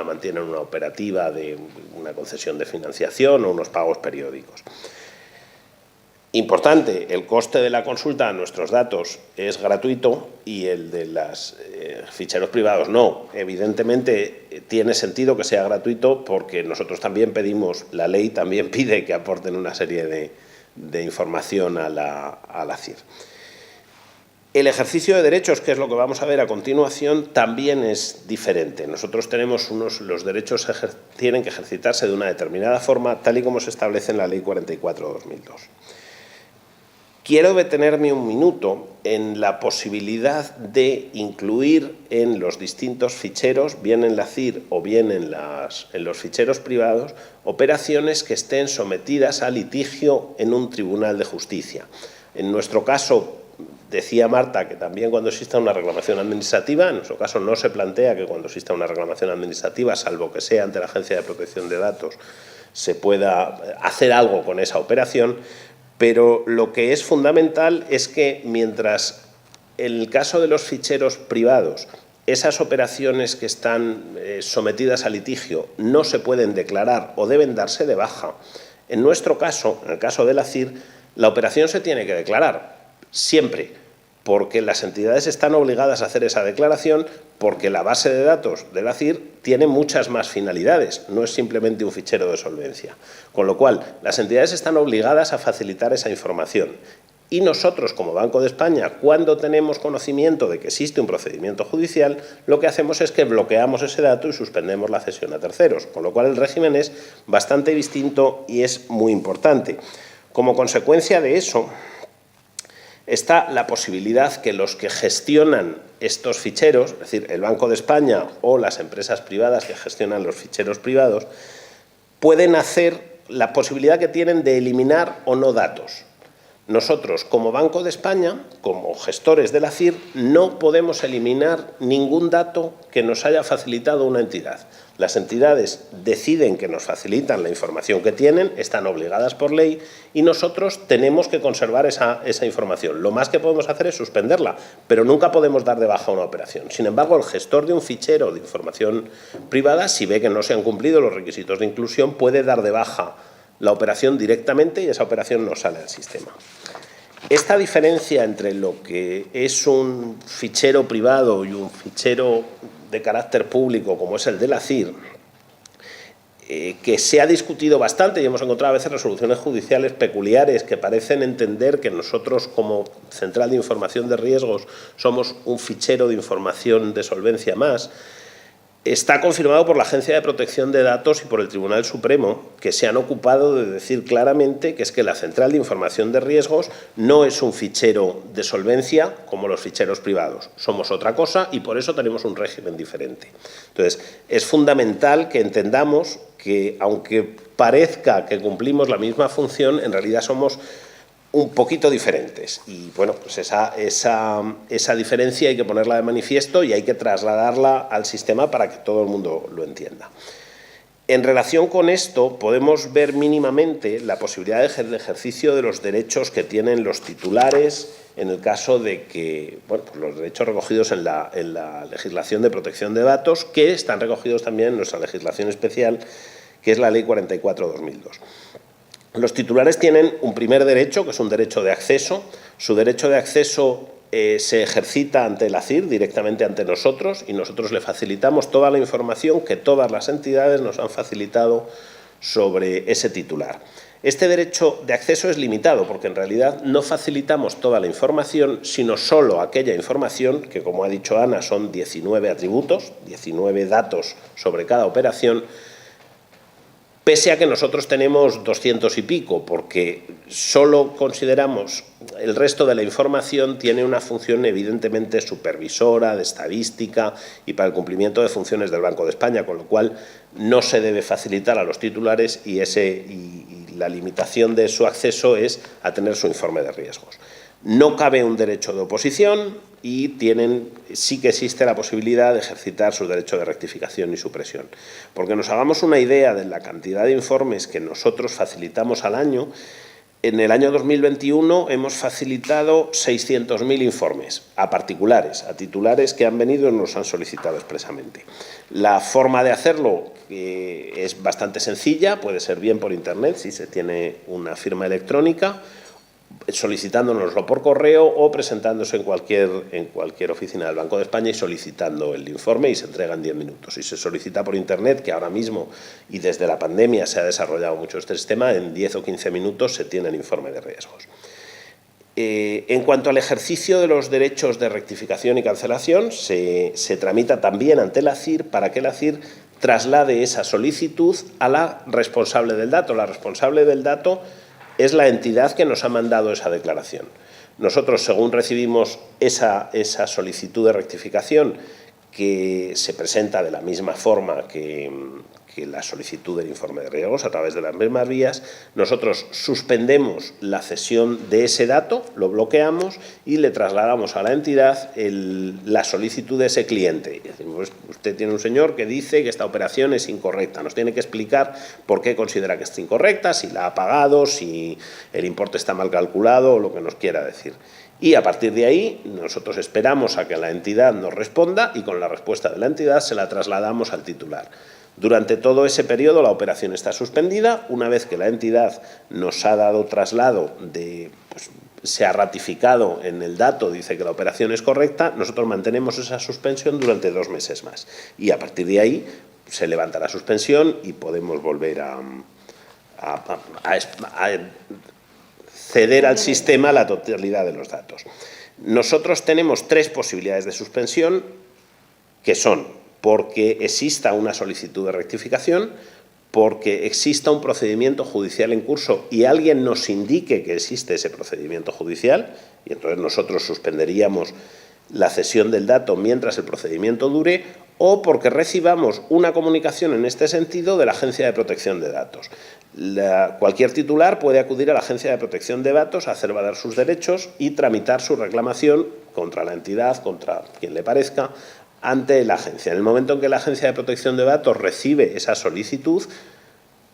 mantienen una operativa de una concesión de financiación o unos pagos periódicos. Importante, el coste de la consulta a nuestros datos es gratuito y el de los ficheros privados no. Evidentemente tiene sentido que sea gratuito porque nosotros también pedimos, la ley también pide que aporten una serie de información a la CIR. El ejercicio de derechos, que es lo que vamos a ver a continuación, también es diferente. Nosotros tenemos los derechos tienen que ejercitarse de una determinada forma, tal y como se establece en la Ley 44/2002. Quiero detenerme un minuto en la posibilidad de incluir en los distintos ficheros, bien en la CIR o bien en los ficheros privados, operaciones que estén sometidas a litigio en un tribunal de justicia. En nuestro caso, decía Marta que también cuando exista una reclamación administrativa, en nuestro caso no se plantea que cuando exista una reclamación administrativa, salvo que sea ante la Agencia de Protección de Datos, se pueda hacer algo con esa operación, pero lo que es fundamental es que mientras en el caso de los ficheros privados esas operaciones que están sometidas a litigio no se pueden declarar o deben darse de baja, en nuestro caso, en el caso de la CIR, la operación se tiene que declarar siempre, porque las entidades están obligadas a hacer esa declaración, porque la base de datos de la CIR tiene muchas más finalidades, no es simplemente un fichero de solvencia. Con lo cual, las entidades están obligadas a facilitar esa información. Y nosotros, como Banco de España, cuando tenemos conocimiento de que existe un procedimiento judicial, lo que hacemos es que bloqueamos ese dato y suspendemos la cesión a terceros, con lo cual el régimen es bastante distinto y es muy importante. Como consecuencia de eso, está la posibilidad que los que gestionan estos ficheros, es decir, el Banco de España o las empresas privadas que gestionan los ficheros privados, pueden hacer la posibilidad que tienen de eliminar o no datos. Nosotros, como Banco de España, como gestores de la CIR, no podemos eliminar ningún dato que nos haya facilitado una entidad. Las entidades deciden que nos facilitan la información que tienen, están obligadas por ley y nosotros tenemos que conservar esa información. Lo más que podemos hacer es suspenderla, pero nunca podemos dar de baja una operación. Sin embargo, el gestor de un fichero de información privada, si ve que no se han cumplido los requisitos de inclusión, puede dar de baja la operación directamente y esa operación no sale al sistema. Esta diferencia entre lo que es un fichero privado y un fichero de carácter público, como es el de la CIR, que se ha discutido bastante y hemos encontrado a veces resoluciones judiciales peculiares que parecen entender que nosotros, como Central de Información de Riesgos, somos un fichero de información de solvencia más, está confirmado por la Agencia de Protección de Datos y por el Tribunal Supremo, que se han ocupado de decir claramente que es que la Central de Información de Riesgos no es un fichero de solvencia como los ficheros privados. Somos otra cosa y por eso tenemos un régimen diferente. Entonces, es fundamental que entendamos que, aunque parezca que cumplimos la misma función, en realidad somos un poquito diferentes y bueno, pues esa diferencia hay que ponerla de manifiesto y hay que trasladarla al sistema para que todo el mundo lo entienda. En relación con esto podemos ver mínimamente la posibilidad de ejercicio de los derechos que tienen los titulares en el caso de que, bueno, pues los derechos recogidos en la legislación de protección de datos, que están recogidos también en nuestra legislación especial, que es la Ley 44/2002. Los titulares tienen un primer derecho, que es un derecho de acceso. Su derecho de acceso se ejercita ante la CIR, directamente ante nosotros, y nosotros le facilitamos toda la información que todas las entidades nos han facilitado sobre ese titular. Este derecho de acceso es limitado, porque en realidad no facilitamos toda la información, sino solo aquella información, que como ha dicho Ana, son 19 atributos, 19 datos sobre cada operación, pese a que nosotros tenemos 200 y pico, porque solo consideramos el resto de la información tiene una función evidentemente supervisora, de estadística y para el cumplimiento de funciones del Banco de España, con lo cual no se debe facilitar a los titulares y la limitación de su acceso es a tener su informe de riesgos. No cabe un derecho de oposición y sí que existe la posibilidad de ejercitar su derecho de rectificación y supresión. Porque nos hagamos una idea de la cantidad de informes que nosotros facilitamos al año, en el año 2021 hemos facilitado 600.000 informes a particulares, a titulares que han venido y nos han solicitado expresamente. La forma de hacerlo es bastante sencilla, puede ser bien por Internet si se tiene una firma electrónica, solicitándonoslo por correo o presentándose en cualquier oficina del Banco de España y solicitando el informe y se entrega en 10 minutos. Si se solicita por Internet, que ahora mismo y desde la pandemia se ha desarrollado mucho este sistema, en 10 o 15 minutos se tiene el informe de riesgos. En cuanto al ejercicio de los derechos de rectificación y cancelación, se tramita también ante la CIR para que la CIR traslade esa solicitud a la responsable del dato. La responsable del dato es la entidad que nos ha mandado esa declaración. Nosotros, según recibimos esa solicitud de rectificación, que se presenta de la misma forma que la solicitud del informe de riesgos a través de las mismas vías, nosotros suspendemos la cesión de ese dato, lo bloqueamos y le trasladamos a la entidad la solicitud de ese cliente. Y decimos, usted tiene un señor que dice que esta operación es incorrecta, nos tiene que explicar por qué considera que es incorrecta, si la ha pagado, si el importe está mal calculado o lo que nos quiera decir. Y a partir de ahí nosotros esperamos a que la entidad nos responda y con la respuesta de la entidad se la trasladamos al titular. Durante todo ese periodo la operación está suspendida. Una vez que la entidad nos ha dado traslado, se ha ratificado en el dato, dice que la operación es correcta, nosotros mantenemos esa suspensión durante 2 meses más. Y a partir de ahí se levanta la suspensión y podemos volver a ceder al sistema la totalidad de los datos. Nosotros tenemos 3 posibilidades de suspensión, que son porque exista una solicitud de rectificación, porque exista un procedimiento judicial en curso y alguien nos indique que existe ese procedimiento judicial, y entonces nosotros suspenderíamos la cesión del dato mientras el procedimiento dure, o porque recibamos una comunicación en este sentido de la Agencia de Protección de Datos. Cualquier titular puede acudir a la Agencia de Protección de Datos a hacer valer sus derechos y tramitar su reclamación contra la entidad, contra quien le parezca, ante la agencia. En el momento en que la Agencia de Protección de Datos recibe esa solicitud,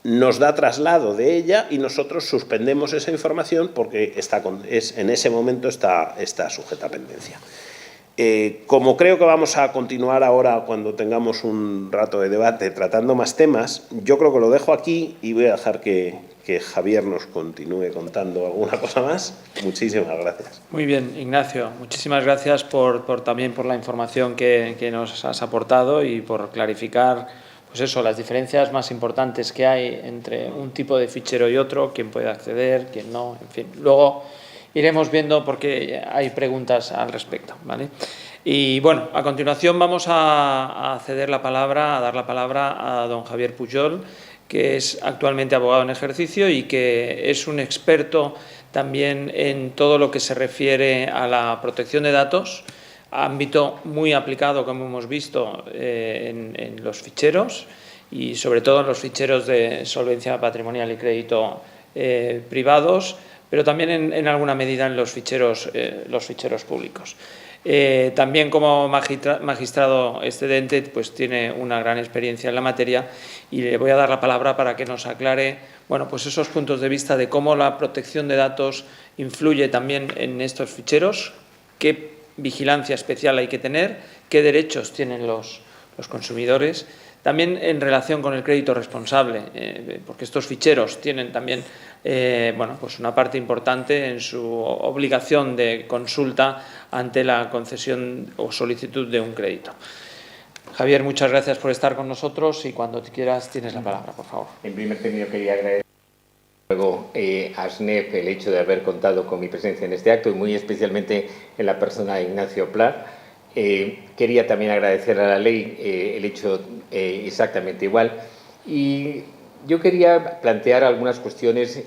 nos da traslado de ella y nosotros suspendemos esa información porque en ese momento está sujeta a pendencia. Como creo que vamos a continuar ahora, cuando tengamos un rato de debate, tratando más temas, yo creo que lo dejo aquí y voy a dejar que Javier nos continúe contando alguna cosa más. Muchísimas gracias. Muy bien, Ignacio. Muchísimas gracias también por la información que nos has aportado y por clarificar las diferencias más importantes que hay entre un tipo de fichero y otro, quién puede acceder, quién no, en fin. Luego iremos viendo porque hay preguntas al respecto, ¿vale? Y bueno, a continuación vamos a dar la palabra a don Javier Pujol, que es actualmente abogado en ejercicio y que es un experto también en todo lo que se refiere a la protección de datos, ámbito muy aplicado, como hemos visto, en los ficheros y sobre todo en los ficheros de solvencia patrimonial y crédito privados, pero también en alguna medida en los ficheros públicos. También como magistrado excedente pues tiene una gran experiencia en la materia y le voy a dar la palabra para que nos aclare pues esos puntos de vista de cómo la protección de datos influye también en estos ficheros, qué vigilancia especial hay que tener, qué derechos tienen los consumidores, también en relación con el crédito responsable, porque estos ficheros tienen también una parte importante en su obligación de consulta ante la concesión o solicitud de un crédito. Javier, muchas gracias por estar con nosotros y cuando quieras tienes la palabra, por favor. En primer término quería agradecer luego a SNEF el hecho de haber contado con mi presencia en este acto y muy especialmente en la persona de Ignacio Pla. Quería también agradecer a la ley el hecho exactamente igual y yo quería plantear algunas cuestiones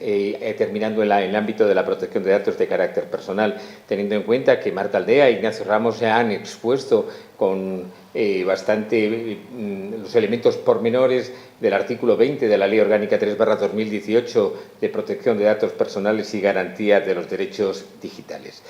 terminando en el ámbito de la protección de datos de carácter personal, teniendo en cuenta que Marta Aldea e Ignacio Ramos se han expuesto con bastante los elementos pormenores del artículo 20 de la Ley Orgánica 3/2018 de protección de datos personales y garantía de los derechos digitales.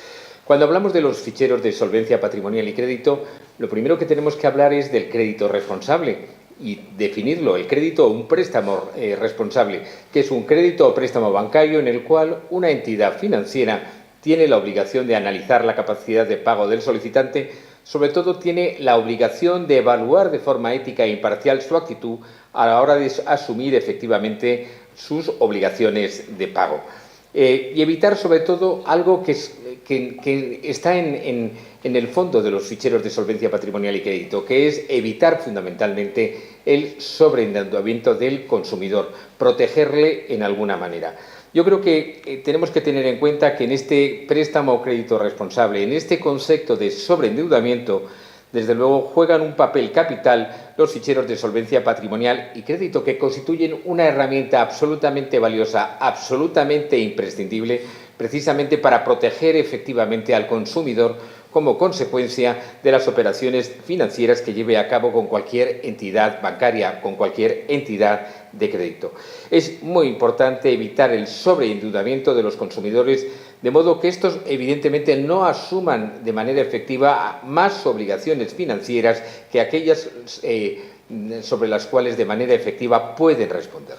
Cuando hablamos de los ficheros de solvencia patrimonial y crédito, lo primero que tenemos que hablar es del crédito responsable y definirlo, el crédito o un préstamo responsable, que es un crédito o préstamo bancario en el cual una entidad financiera tiene la obligación de analizar la capacidad de pago del solicitante, sobre todo tiene la obligación de evaluar de forma ética e imparcial su actitud a la hora de asumir efectivamente sus obligaciones de pago. Y evitar sobre todo algo que está en el fondo de los ficheros de solvencia patrimonial y crédito, que es evitar fundamentalmente el sobreendeudamiento del consumidor, protegerle en alguna manera. Yo creo que tenemos que tener en cuenta que en este préstamo o crédito responsable, en este concepto de sobreendeudamiento, desde luego juegan un papel capital los ficheros de solvencia patrimonial y crédito, que constituyen una herramienta absolutamente valiosa, absolutamente imprescindible, precisamente para proteger efectivamente al consumidor como consecuencia de las operaciones financieras que lleve a cabo con cualquier entidad bancaria, con cualquier entidad de crédito. Es muy importante evitar el sobreendeudamiento de los consumidores, de modo que estos evidentemente no asuman de manera efectiva más obligaciones financieras que aquellas sobre las cuales de manera efectiva pueden responder.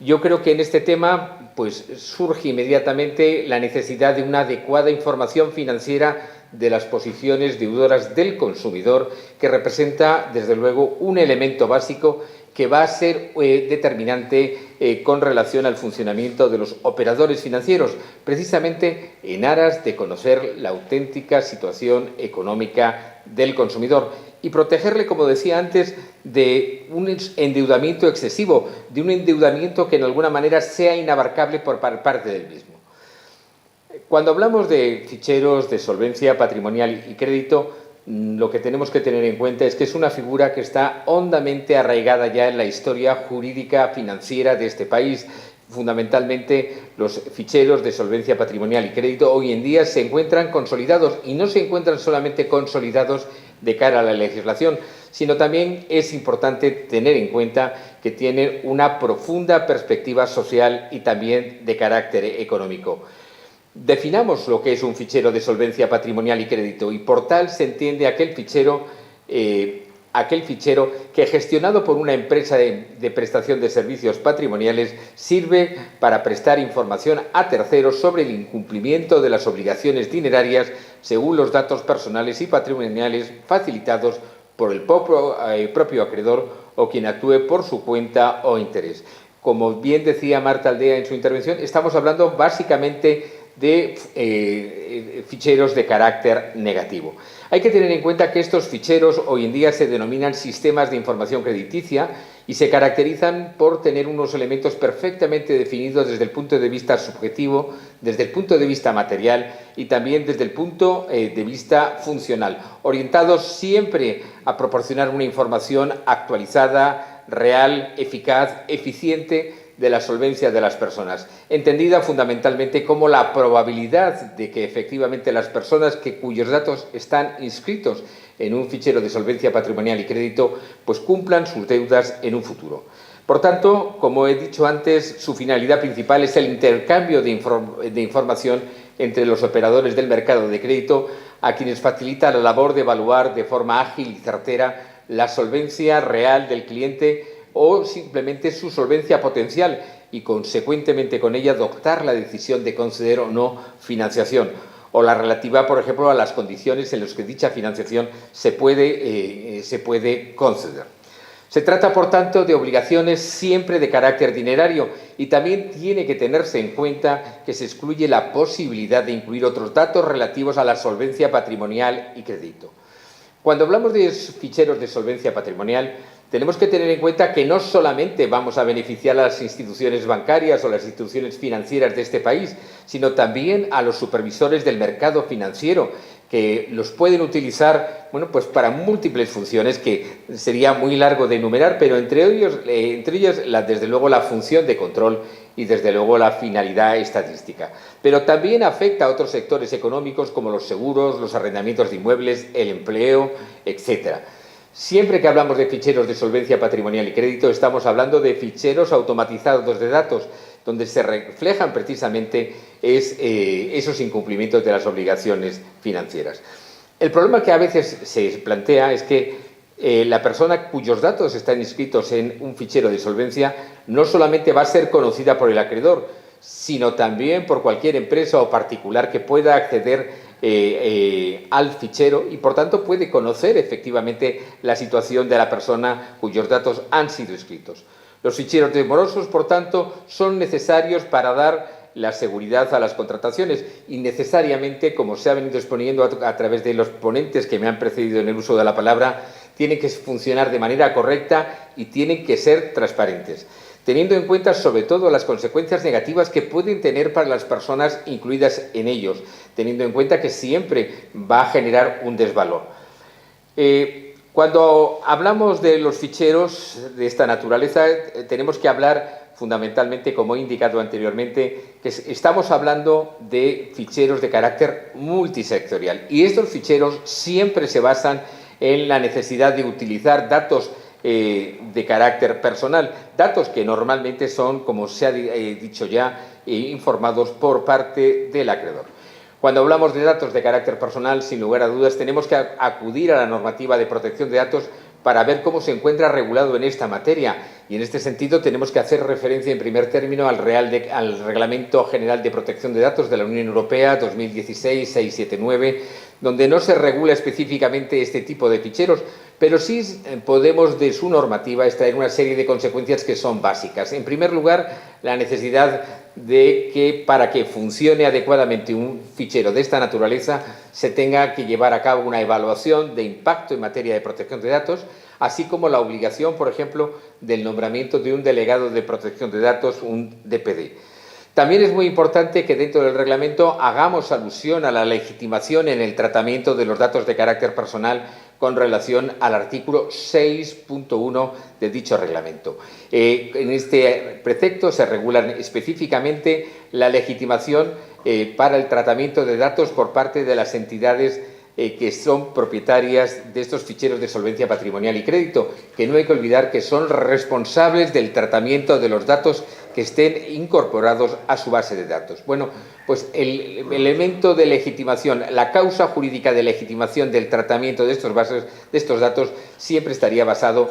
Yo creo que en este tema pues, surge inmediatamente la necesidad de una adecuada información financiera de las posiciones deudoras del consumidor, que representa, desde luego, un elemento básico que va a ser determinante con relación al funcionamiento de los operadores financieros, precisamente en aras de conocer la auténtica situación económica del consumidor y protegerle, como decía antes, de un endeudamiento excesivo, de un endeudamiento que en alguna manera sea inabarcable por parte del mismo. Cuando hablamos de ficheros de solvencia patrimonial y crédito, lo que tenemos que tener en cuenta es que es una figura que está hondamente arraigada ya en la historia jurídica financiera de este país. Fundamentalmente, los ficheros de solvencia patrimonial y crédito hoy en día se encuentran consolidados, y no se encuentran solamente consolidados de cara a la legislación, sino también es importante tener en cuenta que tienen una profunda perspectiva social y también de carácter económico. Definamos lo que es un fichero de solvencia patrimonial y crédito, y por tal se entiende aquel fichero que, gestionado por una empresa de prestación de servicios patrimoniales, sirve para prestar información a terceros sobre el incumplimiento de las obligaciones dinerarias según los datos personales y patrimoniales facilitados por el propio acreedor o quien actúe por su cuenta o interés. Como bien decía Marta Aldea en su intervención, estamos hablando básicamente de ficheros de carácter negativo. Hay que tener en cuenta que estos ficheros hoy en día se denominan sistemas de información crediticia y se caracterizan por tener unos elementos perfectamente definidos desde el punto de vista subjetivo, desde el punto de vista material y también desde el punto de vista funcional, orientados siempre a proporcionar una información actualizada, real, eficaz, eficiente de la solvencia de las personas, entendida fundamentalmente como la probabilidad de que efectivamente las personas cuyos datos están inscritos en un fichero de solvencia patrimonial y crédito pues cumplan sus deudas en un futuro. Por tanto, como he dicho antes, su finalidad principal es el intercambio de información entre los operadores del mercado de crédito, a quienes facilita la labor de evaluar de forma ágil y certera la solvencia real del cliente o simplemente su solvencia potencial y, consecuentemente con ella, adoptar la decisión de conceder o no financiación, o la relativa, por ejemplo, a las condiciones en las que dicha financiación se puede conceder. Se trata, por tanto, de obligaciones siempre de carácter dinerario, y también tiene que tenerse en cuenta que se excluye la posibilidad de incluir otros datos relativos a la solvencia patrimonial y crédito. Cuando hablamos de ficheros de solvencia patrimonial, tenemos que tener en cuenta que no solamente vamos a beneficiar a las instituciones bancarias o las instituciones financieras de este país, sino también a los supervisores del mercado financiero, que los pueden utilizar pues para múltiples funciones que sería muy largo de enumerar, pero entre ellos desde luego la función de control y desde luego la finalidad estadística. Pero también afecta a otros sectores económicos como los seguros, los arrendamientos de inmuebles, el empleo, etcétera. Siempre que hablamos de ficheros de solvencia patrimonial y crédito, estamos hablando de ficheros automatizados de datos, donde se reflejan precisamente esos incumplimientos de las obligaciones financieras. El problema que a veces se plantea es que la persona cuyos datos están inscritos en un fichero de solvencia no solamente va a ser conocida por el acreedor, sino también por cualquier empresa o particular que pueda acceder al fichero y, por tanto, puede conocer efectivamente la situación de la persona cuyos datos han sido inscritos. Los ficheros de morosos, por tanto, son necesarios para dar la seguridad a las contrataciones y necesariamente, como se ha venido exponiendo a través de los ponentes que me han precedido en el uso de la palabra, tienen que funcionar de manera correcta y tienen que ser transparentes. teniendo en cuenta sobre todo las consecuencias negativas que pueden tener para las personas incluidas en ellos, teniendo en cuenta que siempre va a generar un desvalor. Cuando hablamos de los ficheros de esta naturaleza, tenemos que hablar fundamentalmente, como he indicado anteriormente, que estamos hablando de ficheros de carácter multisectorial, y estos ficheros siempre se basan en la necesidad de utilizar datos de carácter personal, datos que normalmente son, como se ha dicho ya, informados por parte del acreedor. Cuando hablamos de datos de carácter personal, sin lugar a dudas, tenemos que acudir a la normativa de protección de datos para ver cómo se encuentra regulado en esta materia. Y en este sentido tenemos que hacer referencia en primer término al Reglamento General de Protección de Datos de la Unión Europea 2016-679, donde no se regula específicamente este tipo de ficheros, pero sí podemos de su normativa extraer una serie de consecuencias que son básicas. En primer lugar, la necesidad de que para que funcione adecuadamente un fichero de esta naturaleza se tenga que llevar a cabo una evaluación de impacto en materia de protección de datos, así como la obligación, por ejemplo, del nombramiento de un delegado de protección de datos, un DPD. También es muy importante que dentro del reglamento hagamos alusión a la legitimación en el tratamiento de los datos de carácter personal con relación al artículo 6.1 de dicho reglamento. En este precepto se regulan específicamente la legitimación para el tratamiento de datos por parte de las entidades que son propietarias de estos ficheros de solvencia patrimonial y crédito, que no hay que olvidar que son responsables del tratamiento de los datos que estén incorporados a su base de datos. Bueno, pues el elemento de legitimación, la causa jurídica de legitimación del tratamiento de estos datos siempre estaría basado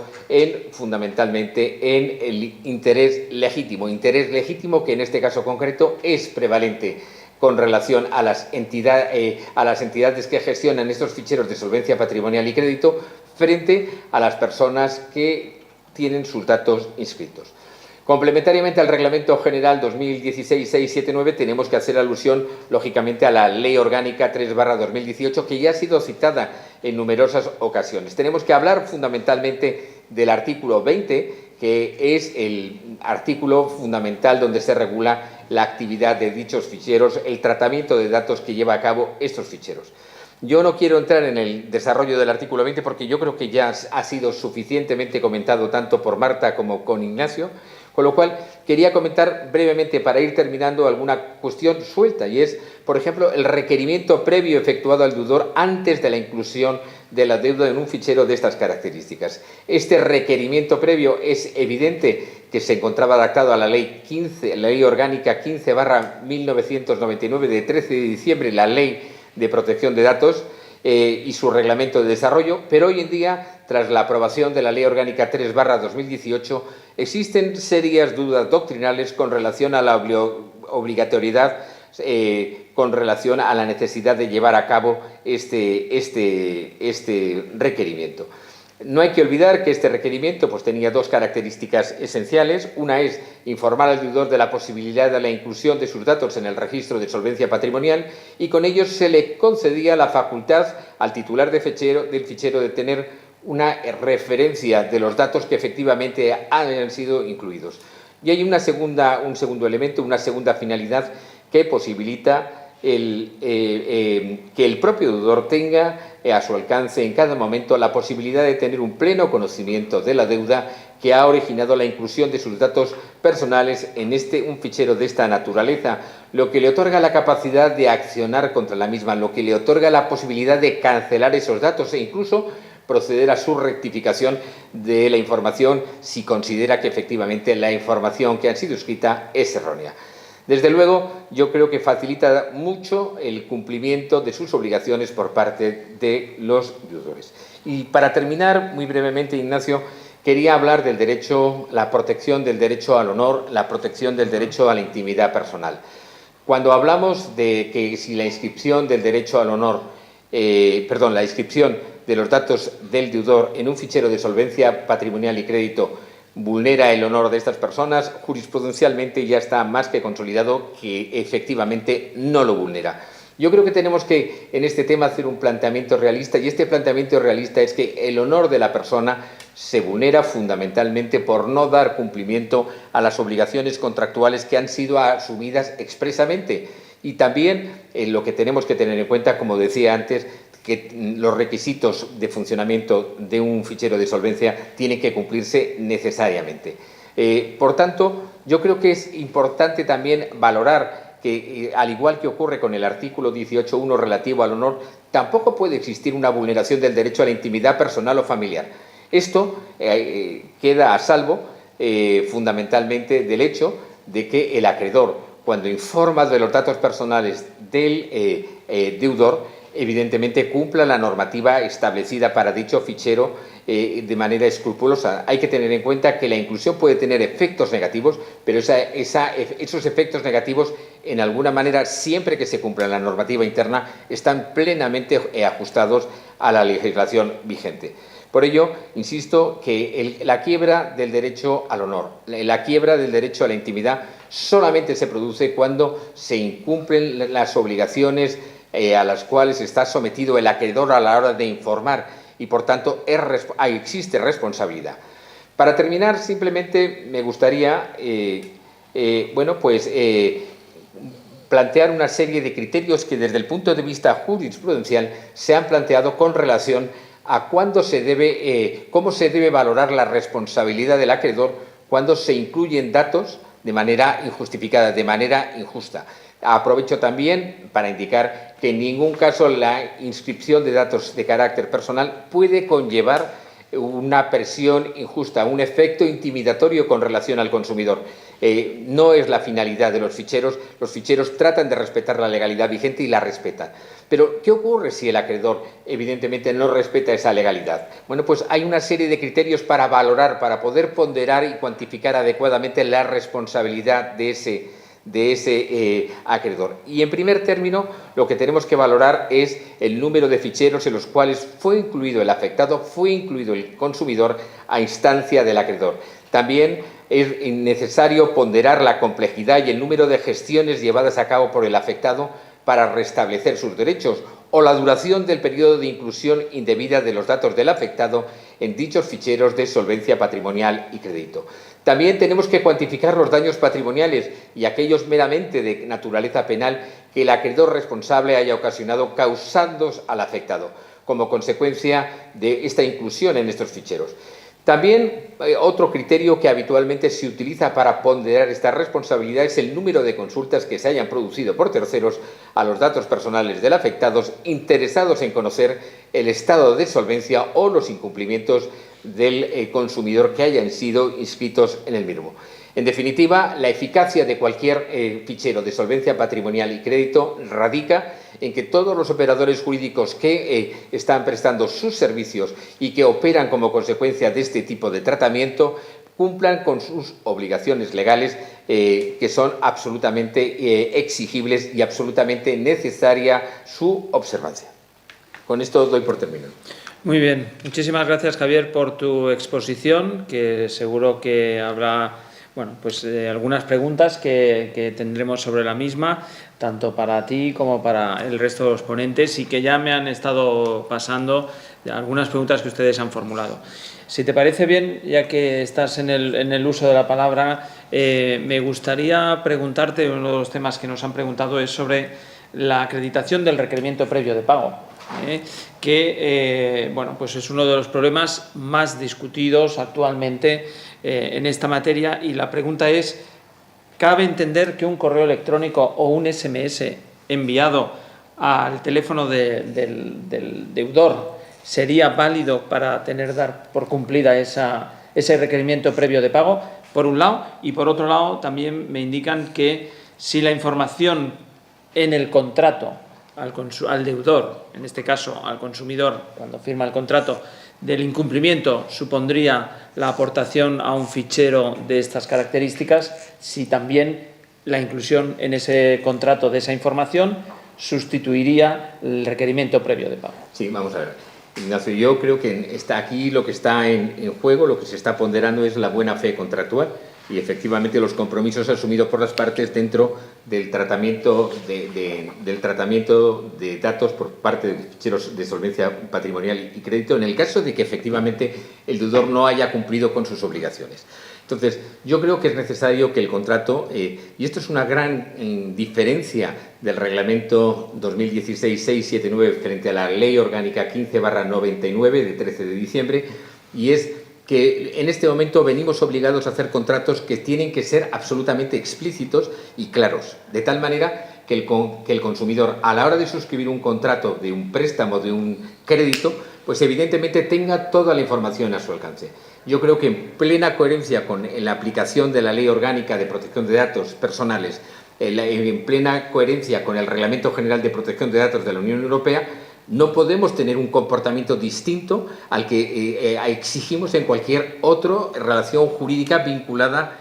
fundamentalmente en el interés legítimo que en este caso concreto es prevalente con relación a las entidades que gestionan estos ficheros de solvencia patrimonial y crédito frente a las personas que tienen sus datos inscritos. Complementariamente al Reglamento General 2016-679 tenemos que hacer alusión, lógicamente, a la Ley Orgánica 3/2018, que ya ha sido citada en numerosas ocasiones. Tenemos que hablar fundamentalmente del artículo 20, que es el artículo fundamental donde se regula la actividad de dichos ficheros, el tratamiento de datos que lleva a cabo estos ficheros. Yo no quiero entrar en el desarrollo del artículo 20 porque yo creo que ya ha sido suficientemente comentado tanto por Marta como con Ignacio, con lo cual quería comentar brevemente para ir terminando alguna cuestión suelta, y es, por ejemplo, el requerimiento previo efectuado al deudor antes de la inclusión de la deuda en un fichero de estas características. Este requerimiento previo es evidente que se encontraba adaptado a la Ley Orgánica 15/1999 de 13 de diciembre, la Ley de Protección de Datos y su reglamento de desarrollo, pero hoy en día, tras la aprobación de la Ley Orgánica 3/2018, existen serias dudas doctrinales con relación a la obligatoriedad, con relación a la necesidad de llevar a cabo este requerimiento. No hay que olvidar que este requerimiento tenía dos características esenciales. Una es informar al deudor de la posibilidad de la inclusión de sus datos en el registro de solvencia patrimonial, y con ello se le concedía la facultad al titular del fichero de tener una referencia de los datos que efectivamente han sido incluidos. Y hay un segundo elemento, una segunda finalidad que posibilita que el propio deudor tenga a su alcance en cada momento la posibilidad de tener un pleno conocimiento de la deuda que ha originado la inclusión de sus datos personales en un fichero de esta naturaleza, lo que le otorga la capacidad de accionar contra la misma, lo que le otorga la posibilidad de cancelar esos datos e incluso proceder a su rectificación de la información si considera que efectivamente la información que ha sido escrita es errónea. Desde luego, yo creo que facilita mucho el cumplimiento de sus obligaciones por parte de los deudores. Y para terminar, muy brevemente, Ignacio, quería hablar del derecho, la protección del derecho al honor, la protección del derecho a la intimidad personal. Cuando hablamos de que si la inscripción del derecho al honor, la inscripción de los datos del deudor en un fichero de solvencia patrimonial y crédito vulnera el honor de estas personas, jurisprudencialmente ya está más que consolidado que efectivamente no lo vulnera. Yo creo que tenemos que en este tema hacer un planteamiento realista, y este planteamiento realista es que el honor de la persona se vulnera fundamentalmente por no dar cumplimiento a las obligaciones contractuales que han sido asumidas expresamente. Y también lo que tenemos que tener en cuenta, como decía antes, que los requisitos de funcionamiento de un fichero de solvencia tienen que cumplirse necesariamente. Por tanto, yo creo que es importante también valorar que, al igual que ocurre con el artículo 18.1 relativo al honor, tampoco puede existir una vulneración del derecho a la intimidad personal o familiar. Esto queda a salvo fundamentalmente del hecho de que el acreedor, cuando informa de los datos personales del deudor, evidentemente cumpla la normativa establecida para dicho fichero de manera escrupulosa. Hay que tener en cuenta que la inclusión puede tener efectos negativos, pero esos efectos negativos, en alguna manera, siempre que se cumpla la normativa interna, están plenamente ajustados a la legislación vigente. Por ello, insisto que la quiebra del derecho al honor, la quiebra del derecho a la intimidad, solamente se produce cuando se incumplen las obligaciones a las cuales está sometido el acreedor a la hora de informar y, por tanto, existe responsabilidad. Para terminar, simplemente me gustaría plantear una serie de criterios que, desde el punto de vista jurisprudencial, se han planteado con relación a cómo se debe valorar la responsabilidad del acreedor cuando se incluyen datos de manera injustificada, de manera injusta. Aprovecho también para indicar que en ningún caso la inscripción de datos de carácter personal puede conllevar una presión injusta, un efecto intimidatorio con relación al consumidor. No es la finalidad de los ficheros tratan de respetar la legalidad vigente y la respetan. Pero, ¿qué ocurre si el acreedor evidentemente no respeta esa legalidad? Bueno, pues hay una serie de criterios para valorar, para poder ponderar y cuantificar adecuadamente la responsabilidad de ese acreedor. Y, en primer término, lo que tenemos que valorar es el número de ficheros en los cuales fue incluido el afectado, fue incluido el consumidor a instancia del acreedor. También es necesario ponderar la complejidad y el número de gestiones llevadas a cabo por el afectado para restablecer sus derechos, o la duración del periodo de inclusión indebida de los datos del afectado en dichos ficheros de solvencia patrimonial y crédito. También tenemos que cuantificar los daños patrimoniales y aquellos meramente de naturaleza penal que el acreedor responsable haya ocasionado causando al afectado, como consecuencia de esta inclusión en estos ficheros. También otro criterio que habitualmente se utiliza para ponderar esta responsabilidad es el número de consultas que se hayan producido por terceros a los datos personales del afectado interesados en conocer el estado de solvencia o los incumplimientos del consumidor que hayan sido inscritos en el mismo. En definitiva, la eficacia de cualquier fichero de solvencia patrimonial y crédito radica en que todos los operadores jurídicos que están prestando sus servicios y que operan como consecuencia de este tipo de tratamiento cumplan con sus obligaciones legales, que son absolutamente exigibles y absolutamente necesaria su observancia. Con esto doy por terminado. Muy bien. Muchísimas gracias, Javier, por tu exposición, que seguro que habrá algunas preguntas que tendremos sobre la misma, tanto para ti como para el resto de los ponentes, y que ya me han estado pasando algunas preguntas que ustedes han formulado. Si te parece bien, ya que estás en el uso de la palabra, me gustaría preguntarte, uno de los temas que nos han preguntado es sobre la acreditación del requerimiento previo de pago, que es uno de los problemas más discutidos actualmente en esta materia, y la pregunta es: ¿cabe entender que un correo electrónico o un SMS enviado al teléfono del deudor sería válido para dar por cumplida ese requerimiento previo de pago, por un lado? Y por otro lado, también me indican que si la información en el contrato al deudor, en este caso al consumidor, cuando firma el contrato, del incumplimiento supondría la aportación a un fichero de estas características, si también la inclusión en ese contrato de esa información sustituiría el requerimiento previo de pago. Sí, vamos a ver. Ignacio, yo creo que aquí lo que está en juego, lo que se está ponderando es la buena fe contractual, y efectivamente los compromisos asumidos por las partes dentro del tratamiento de datos por parte de ficheros de solvencia patrimonial y crédito en el caso de que efectivamente el deudor no haya cumplido con sus obligaciones. Entonces, yo creo que es necesario que el contrato, y esto es una gran diferencia del reglamento 2016-679 frente a la Ley Orgánica 15/99 de 13 de diciembre, y es que en este momento venimos obligados a hacer contratos que tienen que ser absolutamente explícitos y claros, de tal manera que el consumidor, a la hora de suscribir un contrato de un préstamo, de un crédito, pues evidentemente tenga toda la información a su alcance. Yo creo que en plena coherencia con la aplicación de la Ley Orgánica de Protección de Datos Personales, en plena coherencia con el Reglamento General de Protección de Datos de la Unión Europea, no podemos tener un comportamiento distinto al que exigimos en cualquier otra relación jurídica vinculada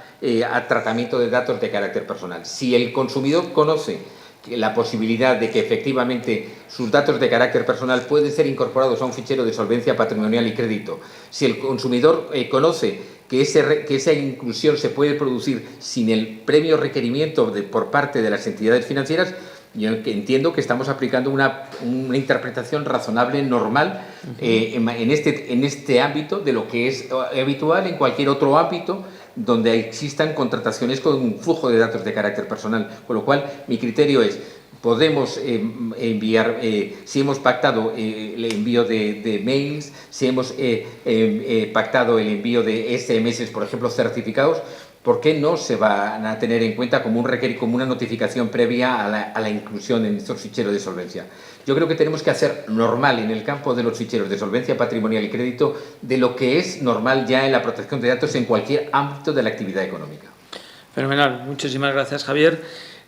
a tratamiento de datos de carácter personal. Si el consumidor conoce la posibilidad de que efectivamente sus datos de carácter personal pueden ser incorporados a un fichero de solvencia patrimonial y crédito, si el consumidor conoce que esa inclusión se puede producir sin el previo requerimiento por parte de las entidades financieras, yo entiendo que estamos aplicando una interpretación razonable, normal, en este ámbito de lo que es habitual en cualquier otro ámbito donde existan contrataciones con un flujo de datos de carácter personal. Con lo cual, mi criterio es, podemos enviar, si hemos pactado el envío de mails, si hemos pactado el envío de SMS, por ejemplo, certificados, ¿por qué no se van a tener en cuenta como una notificación previa a la inclusión en estos ficheros de solvencia? Yo creo que tenemos que hacer normal en el campo de los ficheros de solvencia patrimonial y crédito de lo que es normal ya en la protección de datos en cualquier ámbito de la actividad económica. Fenomenal. Muchísimas gracias, Javier.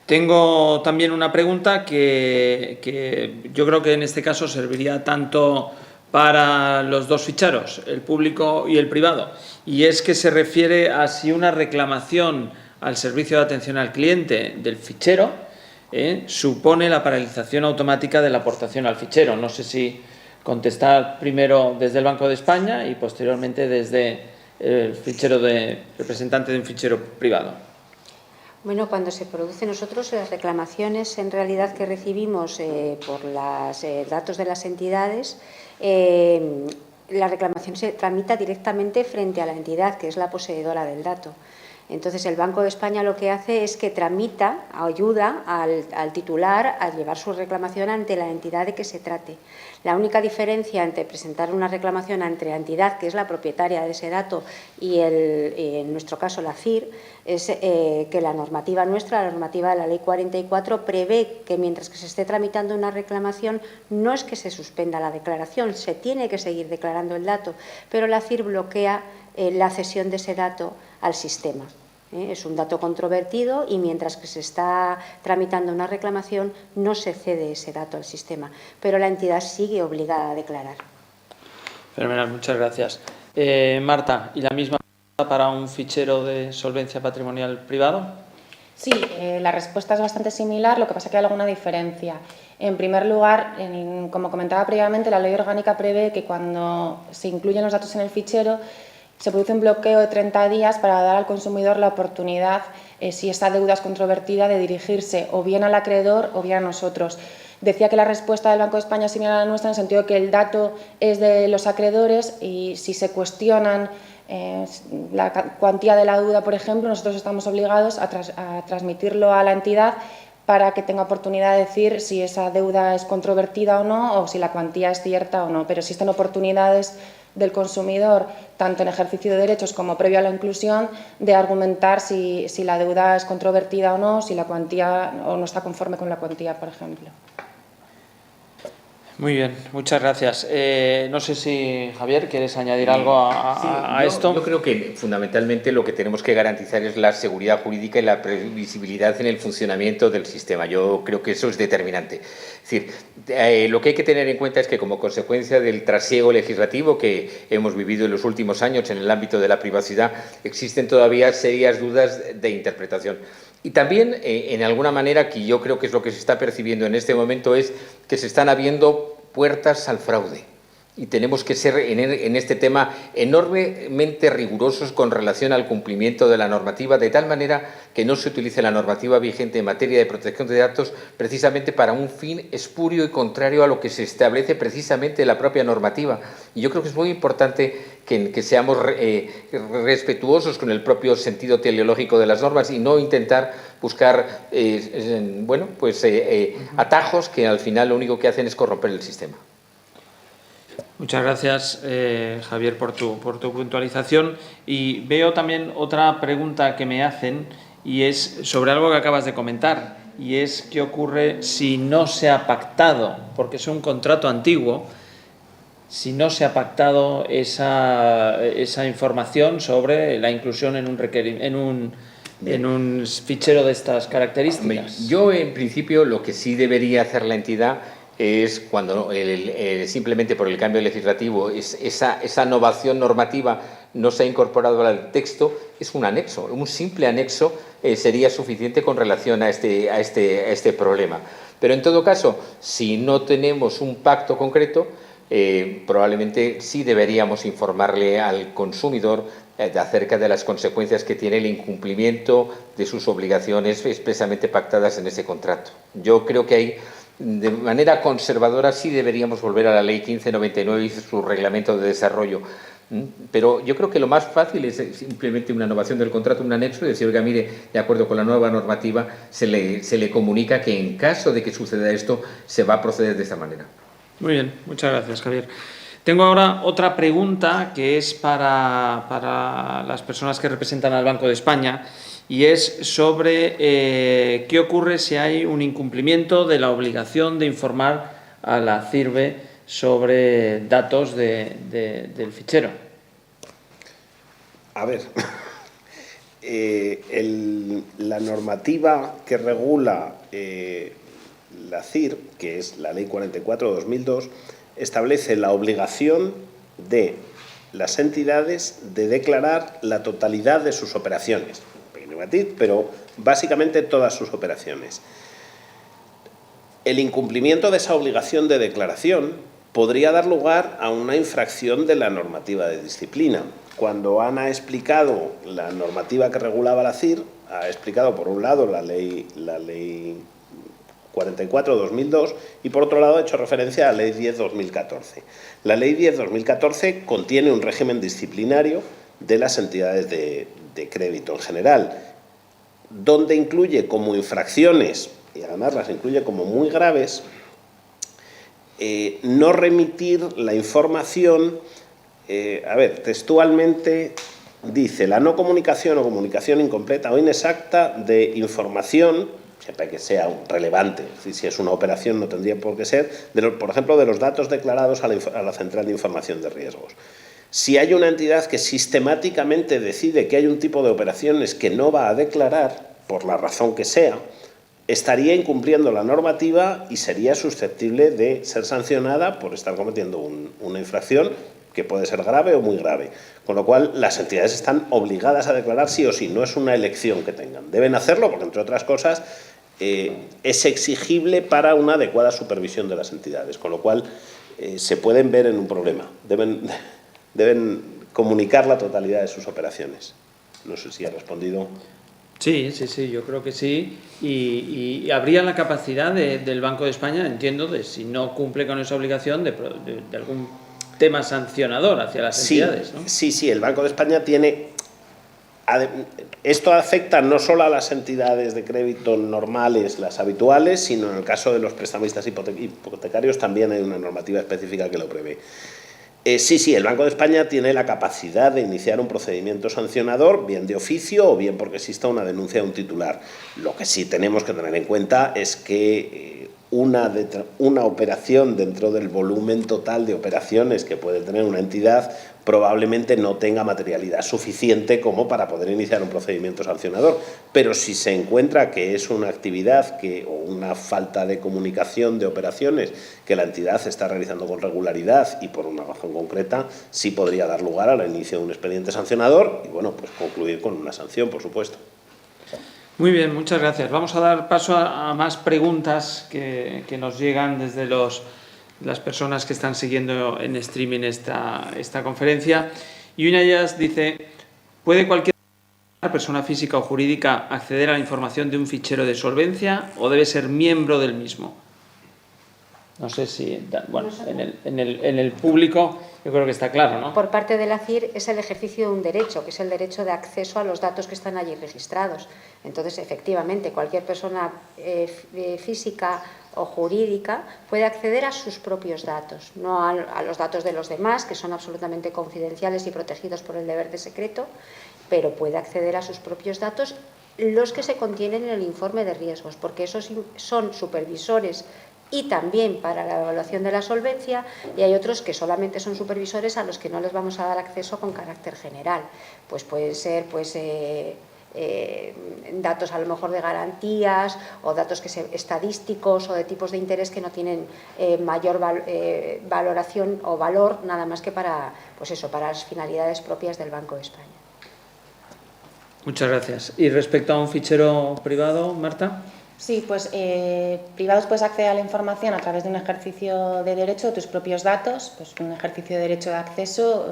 Tengo también una pregunta que yo creo que en este caso serviría tanto para los dos ficheros, el público y el privado, y es que se refiere a si una reclamación al servicio de atención al cliente del fichero supone la paralización automática de la aportación al fichero. No sé si contestar primero desde el Banco de España y posteriormente desde el fichero representante de un fichero privado. Bueno, cuando se producen nosotros las reclamaciones en realidad que recibimos por los datos de las entidades, la reclamación se tramita directamente frente a la entidad que es la poseedora del dato. Entonces, el Banco de España lo que hace es que ayuda al titular a llevar su reclamación ante la entidad de que se trate. La única diferencia entre presentar una reclamación ante la entidad, que es la propietaria de ese dato, y en nuestro caso la CIR, es que la normativa nuestra, la normativa de la Ley 44, prevé que mientras que se esté tramitando una reclamación no es que se suspenda la declaración, se tiene que seguir declarando el dato, pero la CIR bloquea la cesión de ese dato al sistema. Es un dato controvertido y mientras que se está tramitando una reclamación no se cede ese dato al sistema, pero la entidad sigue obligada a declarar. Fenomenal, muchas gracias. Marta, ¿y la misma para un fichero de solvencia patrimonial privado? Sí, la respuesta es bastante similar, lo que pasa es que hay alguna diferencia. En primer lugar, como comentaba previamente, la Ley Orgánica prevé que cuando se incluyen los datos en el fichero se produce un bloqueo de 30 días para dar al consumidor la oportunidad, si esa deuda es controvertida, de dirigirse o bien al acreedor o bien a nosotros. Decía que la respuesta del Banco de España es similar a la nuestra en el sentido de que el dato es de los acreedores y si se cuestionan la cuantía de la deuda, por ejemplo, nosotros estamos obligados a transmitirlo a la entidad para que tenga oportunidad de decir si esa deuda es controvertida o no, o si la cuantía es cierta o no. Pero existen oportunidades del consumidor, tanto en ejercicio de derechos como previo a la inclusión, de argumentar si la deuda es controvertida o no, si la cuantía o no está conforme con la cuantía, por ejemplo. Muy bien, muchas gracias. No sé si, Javier, ¿quieres añadir algo a esto? Yo creo que fundamentalmente lo que tenemos que garantizar es la seguridad jurídica y la previsibilidad en el funcionamiento del sistema. Yo creo que eso es determinante. Es decir, lo que hay que tener en cuenta es que como consecuencia del trasiego legislativo que hemos vivido en los últimos años en el ámbito de la privacidad, existen todavía serias dudas de interpretación. Y también, en alguna manera, que yo creo que es lo que se está percibiendo en este momento, es que se están abriendo puertas al fraude. y tenemos que ser en este tema enormemente rigurosos con relación al cumplimiento de la normativa, de tal manera que no se utilice la normativa vigente en materia de protección de datos precisamente para un fin espurio y contrario a lo que se establece precisamente en la propia normativa. Y yo creo que es muy importante que seamos respetuosos con el propio sentido teleológico de las normas y no intentar buscar atajos que al final lo único que hacen es corromper el sistema. Muchas gracias, Javier, por tu puntualización. Y veo también otra pregunta que me hacen, y es sobre algo que acabas de comentar, y es qué ocurre si no se ha pactado, porque es un contrato antiguo, si no se ha pactado esa información sobre la inclusión en un fichero de estas características. Yo, en principio, lo que sí debería hacer la entidad es cuando simplemente por el cambio legislativo esa novación normativa no se ha incorporado al texto, es un anexo, un simple anexo sería suficiente con relación a este problema. Pero en todo caso, si no tenemos un pacto concreto, probablemente sí deberíamos informarle al consumidor acerca de las consecuencias que tiene el incumplimiento de sus obligaciones expresamente pactadas en ese contrato. Yo creo que hay, de manera conservadora, sí deberíamos volver a la Ley 1599 y su reglamento de desarrollo. Pero yo creo que lo más fácil es simplemente una innovación del contrato, un anexo, y decir, oiga, mire, de acuerdo con la nueva normativa, se le comunica que en caso de que suceda esto, se va a proceder de esta manera. Muy bien, muchas gracias, Javier. Tengo ahora otra pregunta que es para las personas que representan al Banco de España, y es sobre qué ocurre si hay un incumplimiento de la obligación de informar a la CIRBE sobre datos del fichero. A ver, la normativa que regula la CIR, que es la Ley 44/2002, establece la obligación de las entidades de declarar la totalidad de sus operaciones. Pequeño matiz, pero básicamente todas sus operaciones. El incumplimiento de esa obligación de declaración podría dar lugar a una infracción de la normativa de disciplina. Cuando Ana ha explicado la normativa que regulaba la CIR, ha explicado por un lado la ley 44/2002 y por otro lado ha hecho referencia a la Ley 10/2014. La Ley 10/2014 contiene un régimen disciplinario de las entidades de crédito en general, donde incluye como infracciones, y además las incluye como muy graves, no remitir la información, textualmente dice, la no comunicación o comunicación incompleta o inexacta de información, siempre que sea relevante, es decir, si es una operación no tendría por qué ser, por ejemplo, de los datos declarados a la Central de Información de Riesgos. Si hay una entidad que sistemáticamente decide que hay un tipo de operaciones que no va a declarar, por la razón que sea, estaría incumpliendo la normativa y sería susceptible de ser sancionada por estar cometiendo una infracción que puede ser grave o muy grave. Con lo cual, las entidades están obligadas a declarar sí o sí, no es una elección que tengan. Deben hacerlo porque, entre otras cosas, es exigible para una adecuada supervisión de las entidades, con lo cual se pueden ver en un problema. Deben comunicar la totalidad de sus operaciones. No sé si ha respondido. Sí, yo creo que sí. Y habría la capacidad del Banco de España, entiendo, de si no cumple con esa obligación, de algún tema sancionador hacia las entidades, ¿no? Sí, el Banco de España tiene... Esto afecta no solo a las entidades de crédito normales, las habituales, sino en el caso de los prestamistas hipotecarios también hay una normativa específica que lo prevé. El Banco de España tiene la capacidad de iniciar un procedimiento sancionador, bien de oficio o bien porque exista una denuncia de un titular. Lo que sí tenemos que tener en cuenta es que una operación dentro del volumen total de operaciones que puede tener una entidad probablemente no tenga materialidad suficiente como para poder iniciar un procedimiento sancionador. Pero si se encuentra que es una actividad o una falta de comunicación de operaciones que la entidad está realizando con regularidad y por una razón concreta, sí podría dar lugar al inicio de un expediente sancionador y, pues concluir con una sanción, por supuesto. Muy bien, muchas gracias. Vamos a dar paso a más preguntas que nos llegan desde los las personas que están siguiendo en streaming esta conferencia. Y una de ellas dice: ¿puede cualquier persona física o jurídica acceder a la información de un fichero de solvencia o debe ser miembro del mismo? No sé si, bueno, en el público yo creo que está claro, ¿no? Por parte de la CIR es el ejercicio de un derecho, que es el derecho de acceso a los datos que están allí registrados. Entonces, efectivamente, cualquier persona física o jurídica puede acceder a sus propios datos, no a los datos de los demás, que son absolutamente confidenciales y protegidos por el deber de secreto, pero puede acceder a sus propios datos, los que se contienen en el informe de riesgos, porque esos son supervisores y también para la evaluación de la solvencia, y hay otros que solamente son supervisores a los que no les vamos a dar acceso con carácter general. Pues pueden ser datos a lo mejor de garantías o datos estadísticos o de tipos de interés que no tienen mayor valoración o valor nada más que para las finalidades propias del Banco de España. Muchas gracias. ¿Y respecto a un fichero privado, Marta? Sí, pues privados puedes acceder a la información a través de un ejercicio de derecho de tus propios datos, pues un ejercicio de derecho de acceso.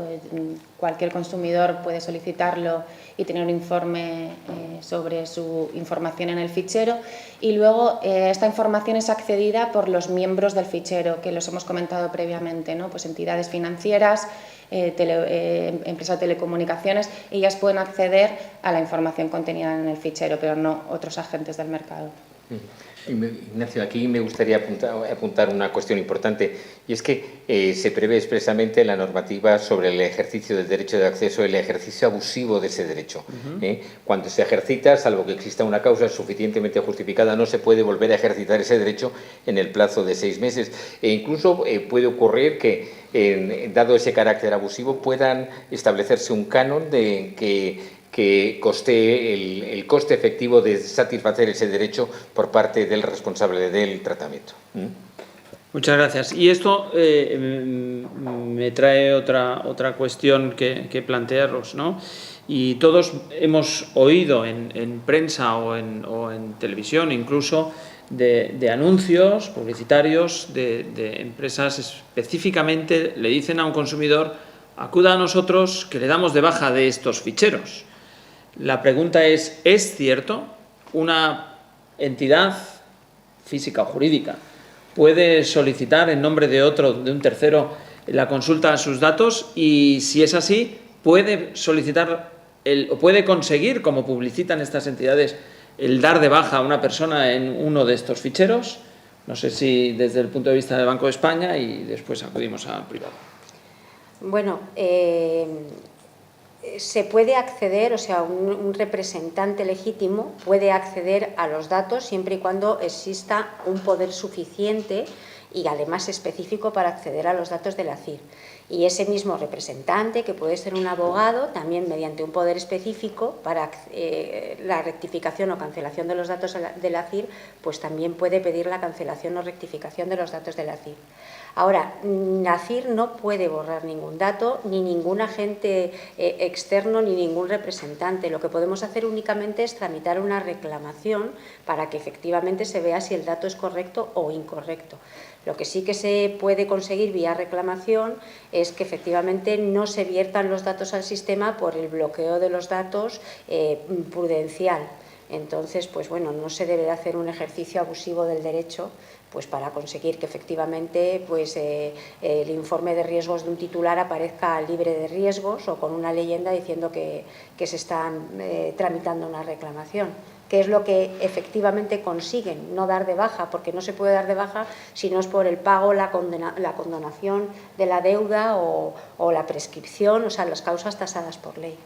Cualquier consumidor puede solicitarlo y tener un informe sobre su información en el fichero, y luego esta información es accedida por los miembros del fichero, que los hemos comentado previamente, ¿no? Pues entidades financieras, empresas de telecomunicaciones. Ellas pueden acceder a la información contenida en el fichero, pero no otros agentes del mercado. Ignacio, aquí me gustaría apuntar una cuestión importante, y es que se prevé expresamente en la normativa sobre el ejercicio del derecho de acceso el ejercicio abusivo de ese derecho. Cuando se ejercita, salvo que exista una causa suficientemente justificada, no se puede volver a ejercitar ese derecho en el plazo de 6 meses. E incluso puede ocurrir que, dado ese carácter abusivo, puedan establecerse un canon que coste el coste efectivo de satisfacer ese derecho por parte del responsable del tratamiento. Muchas gracias. Y esto me trae otra cuestión que plantearos, ¿no? Y todos hemos oído en prensa o en televisión incluso de anuncios publicitarios de empresas específicamente le dicen a un consumidor: acuda a nosotros que le damos de baja de estos ficheros. La pregunta ¿es cierto? ¿Una entidad física o jurídica puede solicitar en nombre de un tercero, la consulta a sus datos? Y si es así, ¿puede solicitar o puede conseguir, como publicitan estas entidades, el dar de baja a una persona en uno de estos ficheros? No sé si desde el punto de vista del Banco de España, y después acudimos al privado. Bueno, se puede acceder, o sea, un representante legítimo puede acceder a los datos siempre y cuando exista un poder suficiente y además específico para acceder a los datos de la CIR. Y ese mismo representante, que puede ser un abogado, también mediante un poder específico para la rectificación o cancelación de los datos de la CIR, pues también puede pedir la cancelación o rectificación de los datos de la CIR. Ahora, la CIR no puede borrar ningún dato, ni ningún agente externo, ni ningún representante. Lo que podemos hacer únicamente es tramitar una reclamación para que efectivamente se vea si el dato es correcto o incorrecto. Lo que sí que se puede conseguir vía reclamación es que efectivamente no se viertan los datos al sistema por el bloqueo de los datos prudencial. Entonces, pues bueno, no se debe de hacer un ejercicio abusivo del derecho pues para conseguir que efectivamente pues, el informe de riesgos de un titular aparezca libre de riesgos o con una leyenda diciendo que se está tramitando una reclamación, que es lo que efectivamente consiguen, no dar de baja, porque no se puede dar de baja si no es por el pago, la condonación de la deuda o la prescripción, o sea, las causas tasadas por ley.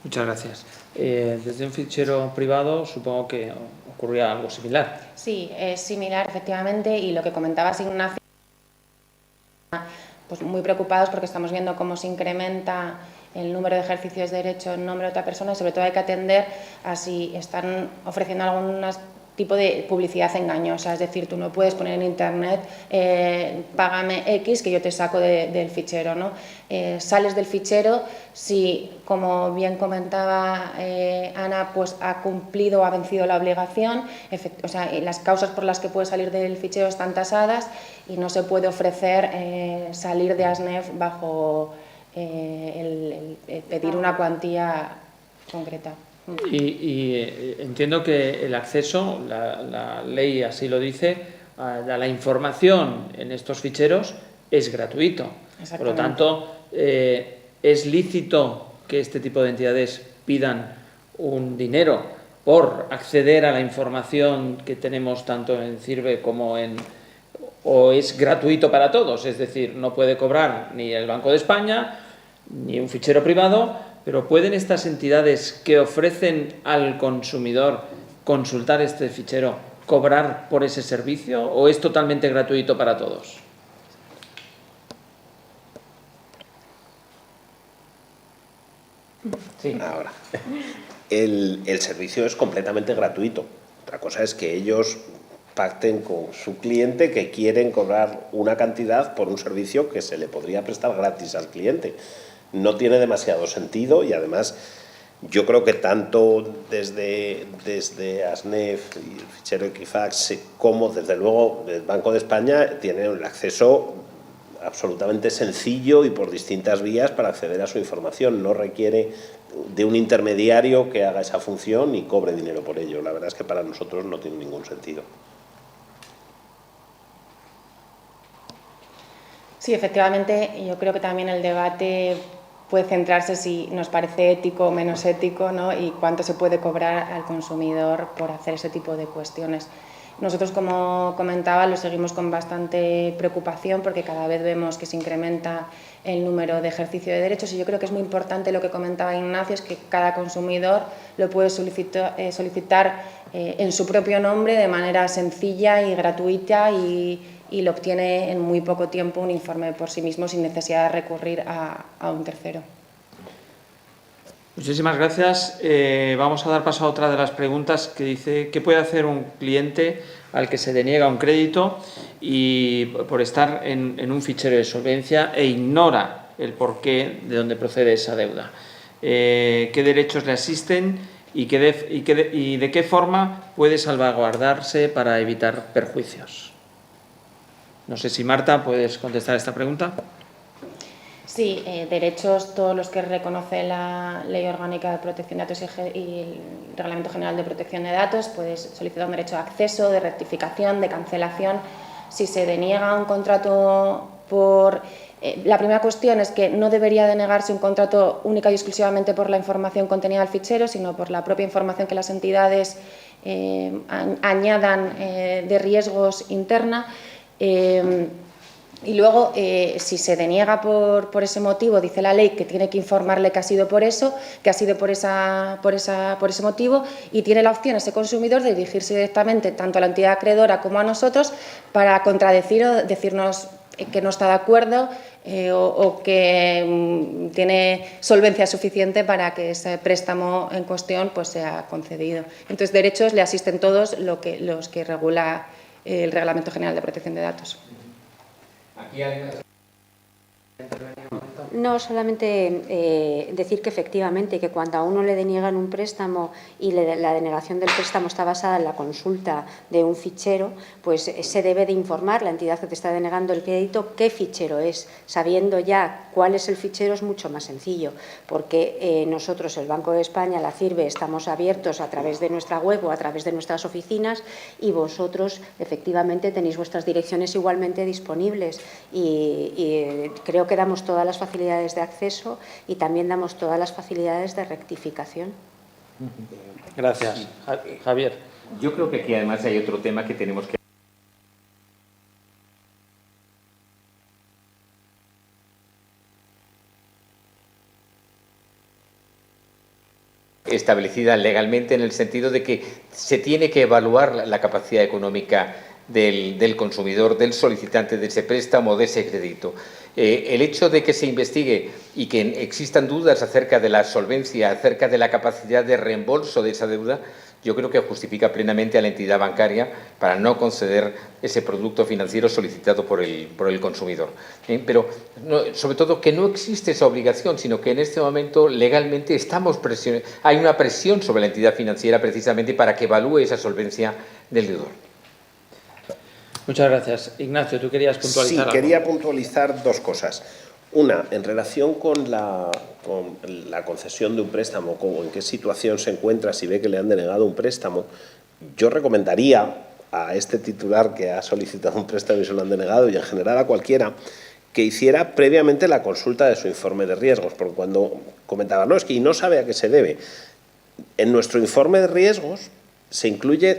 Muchas gracias. Desde un fichero privado supongo que ocurría algo similar. Sí, es similar efectivamente, y lo que comentabas, Ignacio, pues muy preocupados porque estamos viendo cómo se incrementa el número de ejercicios de derecho en nombre de otra persona, y sobre todo hay que atender a si están ofreciendo algunas tipo de publicidad engañosa, es decir, tú no puedes poner en internet págame X que yo te saco del fichero, ¿no? Sales del fichero si, como bien comentaba Ana, pues ha cumplido o ha vencido la obligación, o sea, las causas por las que puede salir del fichero están tasadas y no se puede ofrecer salir de ASNEF bajo el pedir una cuantía concreta. Y entiendo que el acceso, la ley así lo dice, a la información en estos ficheros es gratuito. Por lo tanto, es lícito que este tipo de entidades pidan un dinero por acceder a la información que tenemos tanto en CIRBE como o es gratuito para todos, es decir, no puede cobrar ni el Banco de España ni un fichero privado. Pero ¿pueden estas entidades que ofrecen al consumidor consultar este fichero cobrar por ese servicio o es totalmente gratuito para todos? Sí. Ahora, el servicio es completamente gratuito. Otra cosa es que ellos pacten con su cliente que quieren cobrar una cantidad por un servicio que se le podría prestar gratis al cliente. No tiene demasiado sentido y además yo creo que tanto desde ASNEF y el fichero Equifax como desde luego el Banco de España tienen el acceso absolutamente sencillo y por distintas vías para acceder a su información. No requiere de un intermediario que haga esa función y cobre dinero por ello. La verdad es que para nosotros no tiene ningún sentido. Sí, efectivamente, yo creo que también el debate puede centrarse si nos parece ético o menos ético, ¿no? Y cuánto se puede cobrar al consumidor por hacer ese tipo de cuestiones. Nosotros, como comentaba, lo seguimos con bastante preocupación porque cada vez vemos que se incrementa el número de ejercicio de derechos y yo creo que es muy importante lo que comentaba Ignacio, es que cada consumidor lo puede solicitar en su propio nombre de manera sencilla y gratuita y lo obtiene en muy poco tiempo un informe por sí mismo sin necesidad de recurrir a un tercero. Muchísimas gracias. Vamos a dar paso a otra de las preguntas que dice ¿qué puede hacer un cliente al que se deniega un crédito y por estar en un fichero de solvencia e ignora el porqué de dónde procede esa deuda? ¿Qué derechos le asisten y de qué forma puede salvaguardarse para evitar perjuicios? No sé si Marta puedes contestar esta pregunta. Sí, derechos todos los que reconoce la Ley Orgánica de Protección de Datos y el Reglamento General de Protección de Datos. Puedes solicitar un derecho de acceso, de rectificación, de cancelación. Si se deniega un contrato por... la primera cuestión es que no debería denegarse un contrato única y exclusivamente por la información contenida en el fichero, sino por la propia información que las entidades añadan de riesgos interna. Y luego, si se deniega por ese motivo, dice la ley que tiene que informarle que ha sido por eso, que ha sido por ese motivo, y tiene la opción ese consumidor de dirigirse directamente tanto a la entidad acreedora como a nosotros para contradecir o decirnos que no está de acuerdo o que tiene solvencia suficiente para que ese préstamo en cuestión pues, sea concedido. Entonces, derechos le asisten todos los que regula el Reglamento General de Protección de Datos. No, solamente decir que efectivamente que cuando a uno le deniegan un préstamo y la denegación del préstamo está basada en la consulta de un fichero, pues se debe de informar la entidad que te está denegando el crédito qué fichero es. Sabiendo ya cuál es el fichero es mucho más sencillo, porque nosotros, el Banco de España, la CIRBE, estamos abiertos a través de nuestra web o a través de nuestras oficinas y vosotros efectivamente tenéis vuestras direcciones igualmente disponibles y creo que damos todas las facilidades de acceso y también damos todas las facilidades de rectificación. Gracias. Javier. Yo creo que aquí además hay otro tema que tenemos que establecida legalmente en el sentido de que se tiene que evaluar la capacidad económica del consumidor, del solicitante de ese préstamo, de ese crédito. El hecho de que se investigue y que existan dudas acerca de la solvencia, acerca de la capacidad de reembolso de esa deuda, yo creo que justifica plenamente a la entidad bancaria para no conceder ese producto financiero solicitado por el consumidor. Pero, sobre todo, que no existe esa obligación, sino que en este momento legalmente hay una presión sobre la entidad financiera precisamente para que evalúe esa solvencia del deudor. Muchas gracias. Ignacio, ¿tú querías puntualizar algo? Sí, quería puntualizar dos cosas. Una, en relación con la concesión de un préstamo, en qué situación se encuentra si ve que le han denegado un préstamo, yo recomendaría a este titular que ha solicitado un préstamo y se lo han denegado, y en general a cualquiera, que hiciera previamente la consulta de su informe de riesgos, porque cuando comentaba, no, es que no sabe a qué se debe. En nuestro informe de riesgos se incluye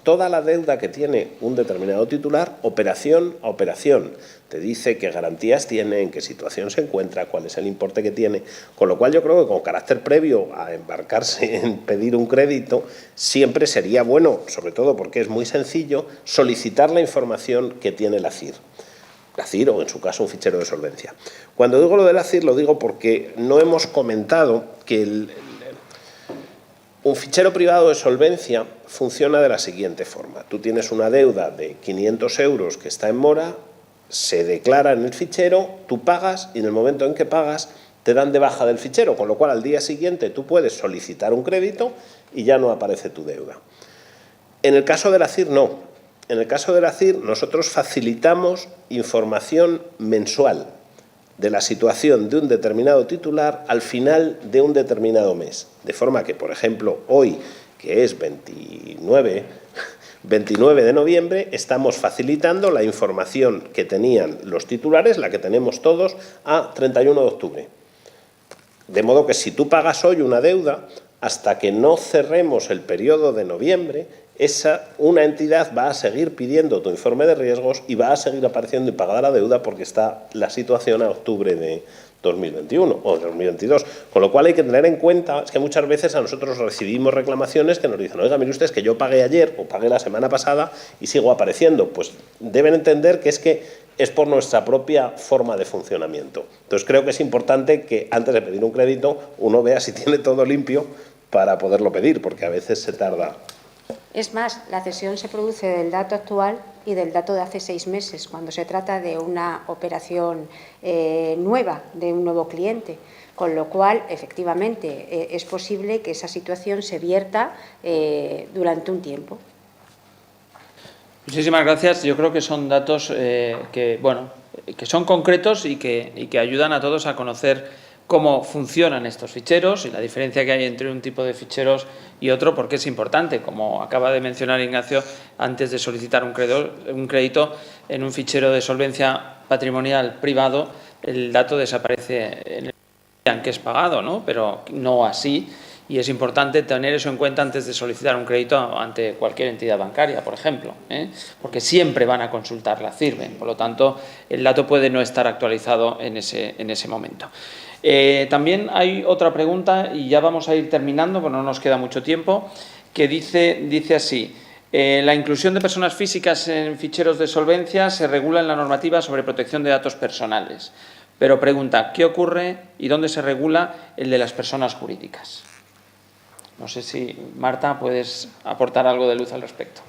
toda la deuda que tiene un determinado titular, operación a operación. Te dice qué garantías tiene, en qué situación se encuentra, cuál es el importe que tiene. Con lo cual yo creo que con carácter previo a embarcarse en pedir un crédito, siempre sería bueno, sobre todo porque es muy sencillo, solicitar la información que tiene la CIR. La CIR o, en su caso, un fichero de solvencia. Cuando digo lo de la CIR, lo digo porque no hemos comentado que un fichero privado de solvencia funciona de la siguiente forma. Tú tienes una deuda de 500 euros que está en mora, se declara en el fichero, tú pagas y en el momento en que pagas te dan de baja del fichero, con lo cual al día siguiente tú puedes solicitar un crédito y ya no aparece tu deuda. En el caso de la CIR no. En el caso de la CIR nosotros facilitamos información mensual de la situación de un determinado titular al final de un determinado mes. De forma que, por ejemplo, hoy, que es 29 de noviembre, estamos facilitando la información que tenían los titulares, la que tenemos todos, a 31 de octubre. De modo que si tú pagas hoy una deuda, hasta que no cerremos el periodo de noviembre, una entidad va a seguir pidiendo tu informe de riesgos y va a seguir apareciendo impagada la deuda porque está la situación a octubre de 2021 o 2022. Con lo cual hay que tener en cuenta, es que muchas veces a nosotros recibimos reclamaciones que nos dicen, oiga, mire ustedes que yo pagué ayer o pagué la semana pasada y sigo apareciendo. Pues deben entender que es por nuestra propia forma de funcionamiento. Entonces creo que es importante que antes de pedir un crédito uno vea si tiene todo limpio para poderlo pedir, porque a veces se tarda. Es más, la cesión se produce del dato actual y del dato de hace 6 meses, cuando se trata de una operación nueva, de un nuevo cliente. Con lo cual, efectivamente, es posible que esa situación se vierta durante un tiempo. Muchísimas gracias. Yo creo que son datos que son concretos y que ayudan a todos a conocer cómo funcionan estos ficheros y la diferencia que hay entre un tipo de ficheros y otro, porque es importante. Como acaba de mencionar Ignacio, antes de solicitar un crédito en un fichero de solvencia patrimonial privado, el dato desaparece en el día en que es pagado, ¿no? Pero no así. Y es importante tener eso en cuenta antes de solicitar un crédito ante cualquier entidad bancaria, por ejemplo, porque siempre van a consultar la CIRBE. Por lo tanto, el dato puede no estar actualizado en ese momento. También hay otra pregunta, y ya vamos a ir terminando, porque no nos queda mucho tiempo, que dice así: la inclusión de personas físicas en ficheros de solvencia se regula en la normativa sobre protección de datos personales. Pero pregunta, ¿qué ocurre y dónde se regula el de las personas jurídicas? No sé si, Marta, puedes aportar algo de luz al respecto.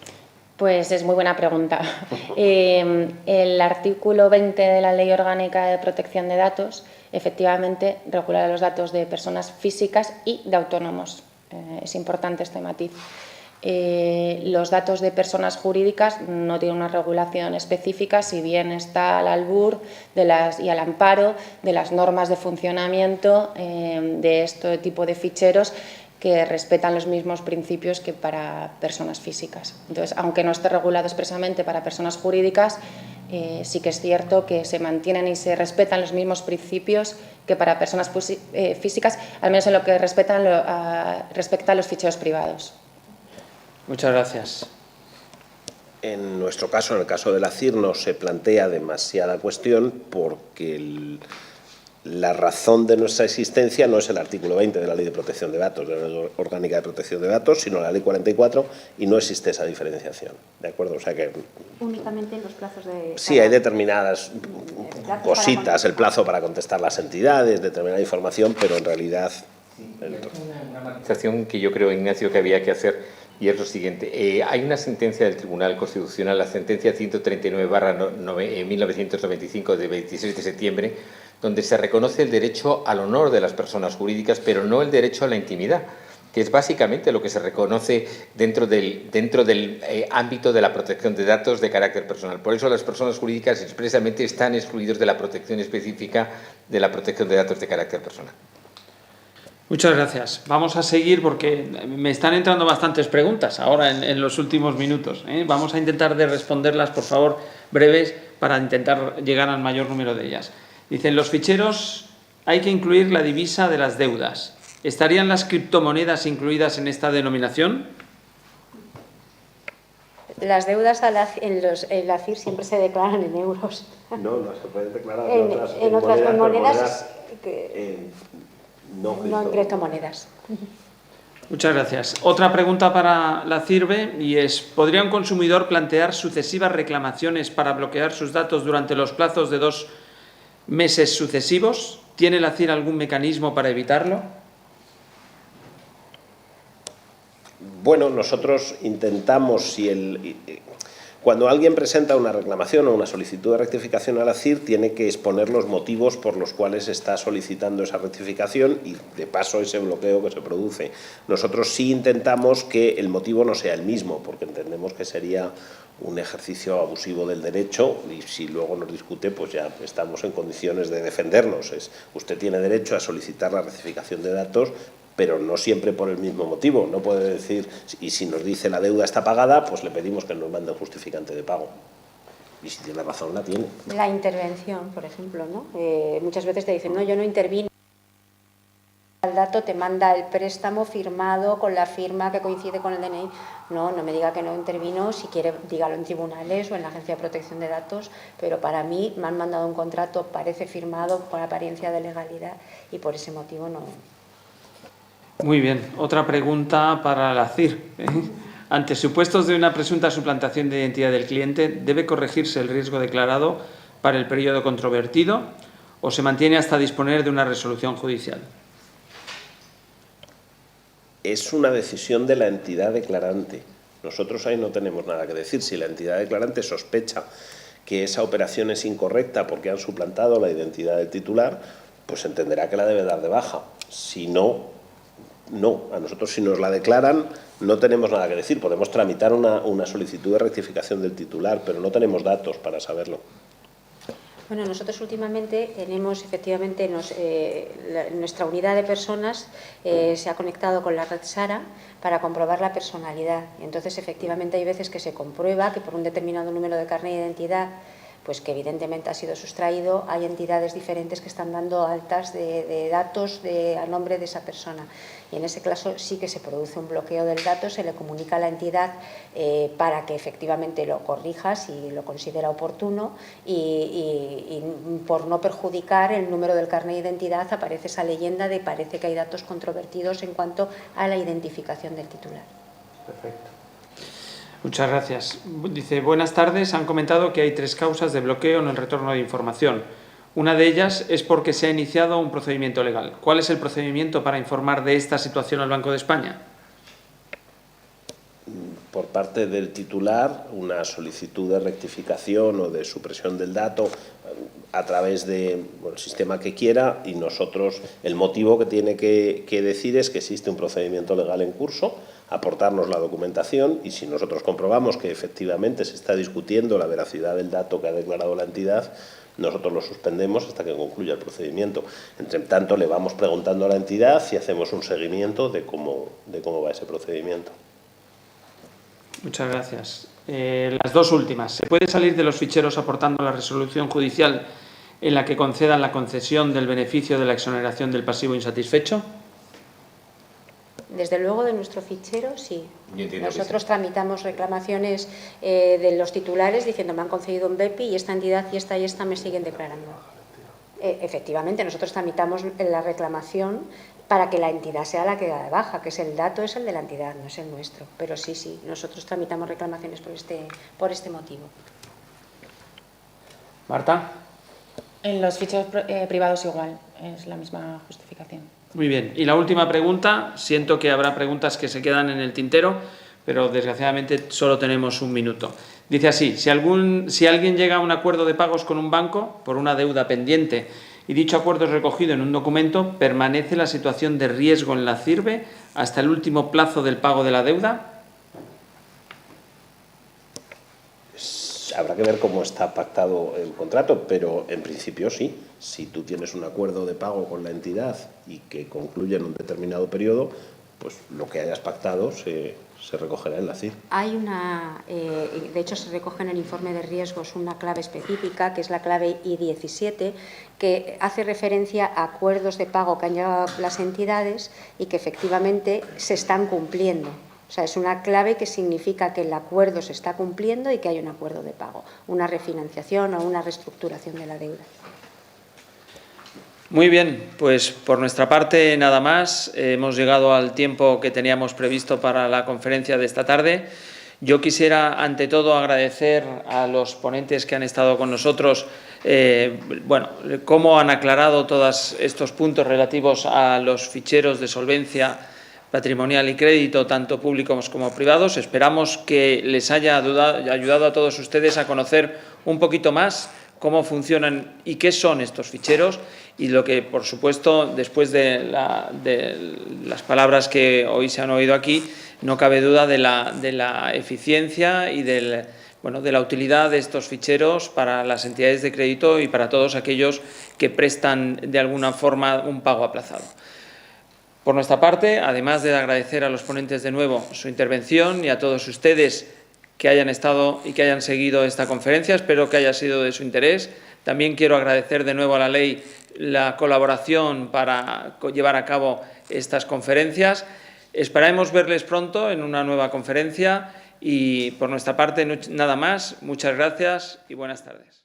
Pues es muy buena pregunta. El artículo 20 de la Ley Orgánica de Protección de Datos efectivamente regula los datos de personas físicas y de autónomos. Es importante este matiz. Los datos de personas jurídicas no tienen una regulación específica, si bien está al albur y al amparo de las normas de funcionamiento de este tipo de ficheros, que respetan los mismos principios que para personas físicas. Entonces, aunque no esté regulado expresamente para personas jurídicas, sí que es cierto que se mantienen y se respetan los mismos principios que para personas físicas, al menos en lo que respecta a los ficheros privados. Muchas gracias. En nuestro caso, en el caso de la CIR, no se plantea demasiada cuestión porque la razón de nuestra existencia no es el artículo 20 de la Ley de Protección de Datos, de la Ley Orgánica de Protección de Datos, sino la Ley 44, y no existe esa diferenciación. ¿De acuerdo? O sea que únicamente en los plazos de... Sí, hay determinadas cositas, el plazo para contestar las entidades, determinada información, pero en realidad Una matización que yo creo, Ignacio, que había que hacer, y es lo siguiente. Hay una sentencia del Tribunal Constitucional, la sentencia 139/1995 de 26 de septiembre, donde se reconoce el derecho al honor de las personas jurídicas, pero no el derecho a la intimidad, que es básicamente lo que se reconoce dentro del ámbito de la protección de datos de carácter personal. Por eso las personas jurídicas expresamente están excluidos de la protección específica de la protección de datos de carácter personal. Muchas gracias. Vamos a seguir porque me están entrando bastantes preguntas ahora en los últimos minutos, ¿eh? Vamos a intentar de responderlas, por favor, breves, para intentar llegar al mayor número de ellas. Dicen, los ficheros hay que incluir la divisa de las deudas. ¿Estarían las criptomonedas incluidas en esta denominación? Las deudas en la CIR siempre se declaran en euros. No se pueden declarar en otras monedas no en criptomonedas. Muchas gracias. Otra pregunta para la CIRBE y es, ¿podría un consumidor plantear sucesivas reclamaciones para bloquear sus datos durante los plazos de 2 meses sucesivos? ¿Tiene la CIR algún mecanismo para evitarlo? Bueno, nosotros intentamos, cuando alguien presenta una reclamación o una solicitud de rectificación a la CIR, tiene que exponer los motivos por los cuales está solicitando esa rectificación y, de paso, ese bloqueo que se produce. Nosotros sí intentamos que el motivo no sea el mismo, porque entendemos que sería un ejercicio abusivo del derecho y si luego nos discute, pues ya estamos en condiciones de defendernos. Usted tiene derecho a solicitar la rectificación de datos, pero no siempre por el mismo motivo. No puede decir, y si nos dice la deuda está pagada, pues le pedimos que nos mande un justificante de pago. Y si tiene razón, la tiene. La intervención, por ejemplo, ¿no? Muchas veces te dicen, no, yo no intervino. El dato te manda el préstamo firmado con la firma que coincide con el DNI. No me diga que no intervino, si quiere dígalo en tribunales o en la Agencia de Protección de Datos, pero para mí me han mandado un contrato, parece firmado con apariencia de legalidad y por ese motivo no. Muy bien. Otra pregunta para la CIR. Ante supuestos de una presunta suplantación de identidad del cliente, ¿debe corregirse el riesgo declarado para el periodo controvertido o se mantiene hasta disponer de una resolución judicial? Es una decisión de la entidad declarante. Nosotros ahí no tenemos nada que decir. Si la entidad declarante sospecha que esa operación es incorrecta porque han suplantado la identidad del titular, pues entenderá que la debe dar de baja. Si no, a nosotros si nos la declaran no tenemos nada que decir. Podemos tramitar una solicitud de rectificación del titular, pero no tenemos datos para saberlo. Bueno, nosotros últimamente tenemos efectivamente nuestra unidad de personas se ha conectado con la red SARA para comprobar la personalidad. Y entonces efectivamente hay veces que se comprueba que por un determinado número de carnet de identidad, pues que evidentemente ha sido sustraído, hay entidades diferentes que están dando altas de datos a nombre de esa persona. Y en ese caso sí que se produce un bloqueo del dato, se le comunica a la entidad para que efectivamente lo corrija si lo considera oportuno y por no perjudicar el número del carnet de identidad aparece esa leyenda de parece que hay datos controvertidos en cuanto a la identificación del titular. Perfecto. Muchas gracias. Dice, buenas tardes. Han comentado que hay 3 causas de bloqueo en el retorno de información. Una de ellas es porque se ha iniciado un procedimiento legal. ¿Cuál es el procedimiento para informar de esta situación al Banco de España? Por parte del titular, una solicitud de rectificación o de supresión del dato a través del sistema que quiera, y nosotros el motivo que tiene que decir es que existe un procedimiento legal en curso, aportarnos la documentación y si nosotros comprobamos que efectivamente se está discutiendo la veracidad del dato que ha declarado la entidad, nosotros lo suspendemos hasta que concluya el procedimiento. Entre tanto, le vamos preguntando a la entidad y hacemos un seguimiento de cómo va ese procedimiento. Muchas gracias. Las 2 últimas. ¿Se puede salir de los ficheros aportando la resolución judicial en la que concedan la concesión del beneficio de la exoneración del pasivo insatisfecho? Desde luego de nuestro fichero, sí. Nosotros sí. Tramitamos reclamaciones de los titulares diciendo me han concedido un BEPI y esta entidad y esta me siguen declarando. Efectivamente, nosotros tramitamos la reclamación para que la entidad sea la que da de baja, que es el dato, es el de la entidad, no es el nuestro. Pero sí, nosotros tramitamos reclamaciones por este motivo. Marta. En los ficheros privados igual, es la misma justificación. Muy bien. Y la última pregunta, siento que habrá preguntas que se quedan en el tintero, pero desgraciadamente solo tenemos un minuto. Dice así: si alguien llega a un acuerdo de pagos con un banco por una deuda pendiente y dicho acuerdo es recogido en un documento, ¿permanece la situación de riesgo en la CIRBE hasta el último plazo del pago de la deuda? Habrá que ver cómo está pactado el contrato, pero en principio sí. Si tú tienes un acuerdo de pago con la entidad y que concluye en un determinado periodo, pues lo que hayas pactado se recogerá en la CIR. Hay de hecho se recoge en el informe de riesgos una clave específica, que es la clave I17, que hace referencia a acuerdos de pago que han llegado las entidades y que efectivamente se están cumpliendo. O sea, es una clave que significa que el acuerdo se está cumpliendo y que hay un acuerdo de pago, una refinanciación o una reestructuración de la deuda. Muy bien, pues por nuestra parte nada más. Hemos llegado al tiempo que teníamos previsto para la conferencia de esta tarde. Yo quisiera, ante todo, agradecer a los ponentes que han estado con nosotros, cómo han aclarado todos estos puntos relativos a los ficheros de solvencia patrimonial y crédito, tanto públicos como privados. Esperamos que les haya ayudado a todos ustedes a conocer un poquito más cómo funcionan y qué son estos ficheros, y lo que, por supuesto, después de las palabras que hoy se han oído aquí, no cabe duda de la eficiencia y de la utilidad de estos ficheros para las entidades de crédito y para todos aquellos que prestan de alguna forma un pago aplazado. Por nuestra parte, además de agradecer a los ponentes de nuevo su intervención y a todos ustedes que hayan estado y que hayan seguido esta conferencia, espero que haya sido de su interés. También quiero agradecer de nuevo a la ley la colaboración para llevar a cabo estas conferencias. Esperamos verles pronto en una nueva conferencia y por nuestra parte nada más. Muchas gracias y buenas tardes.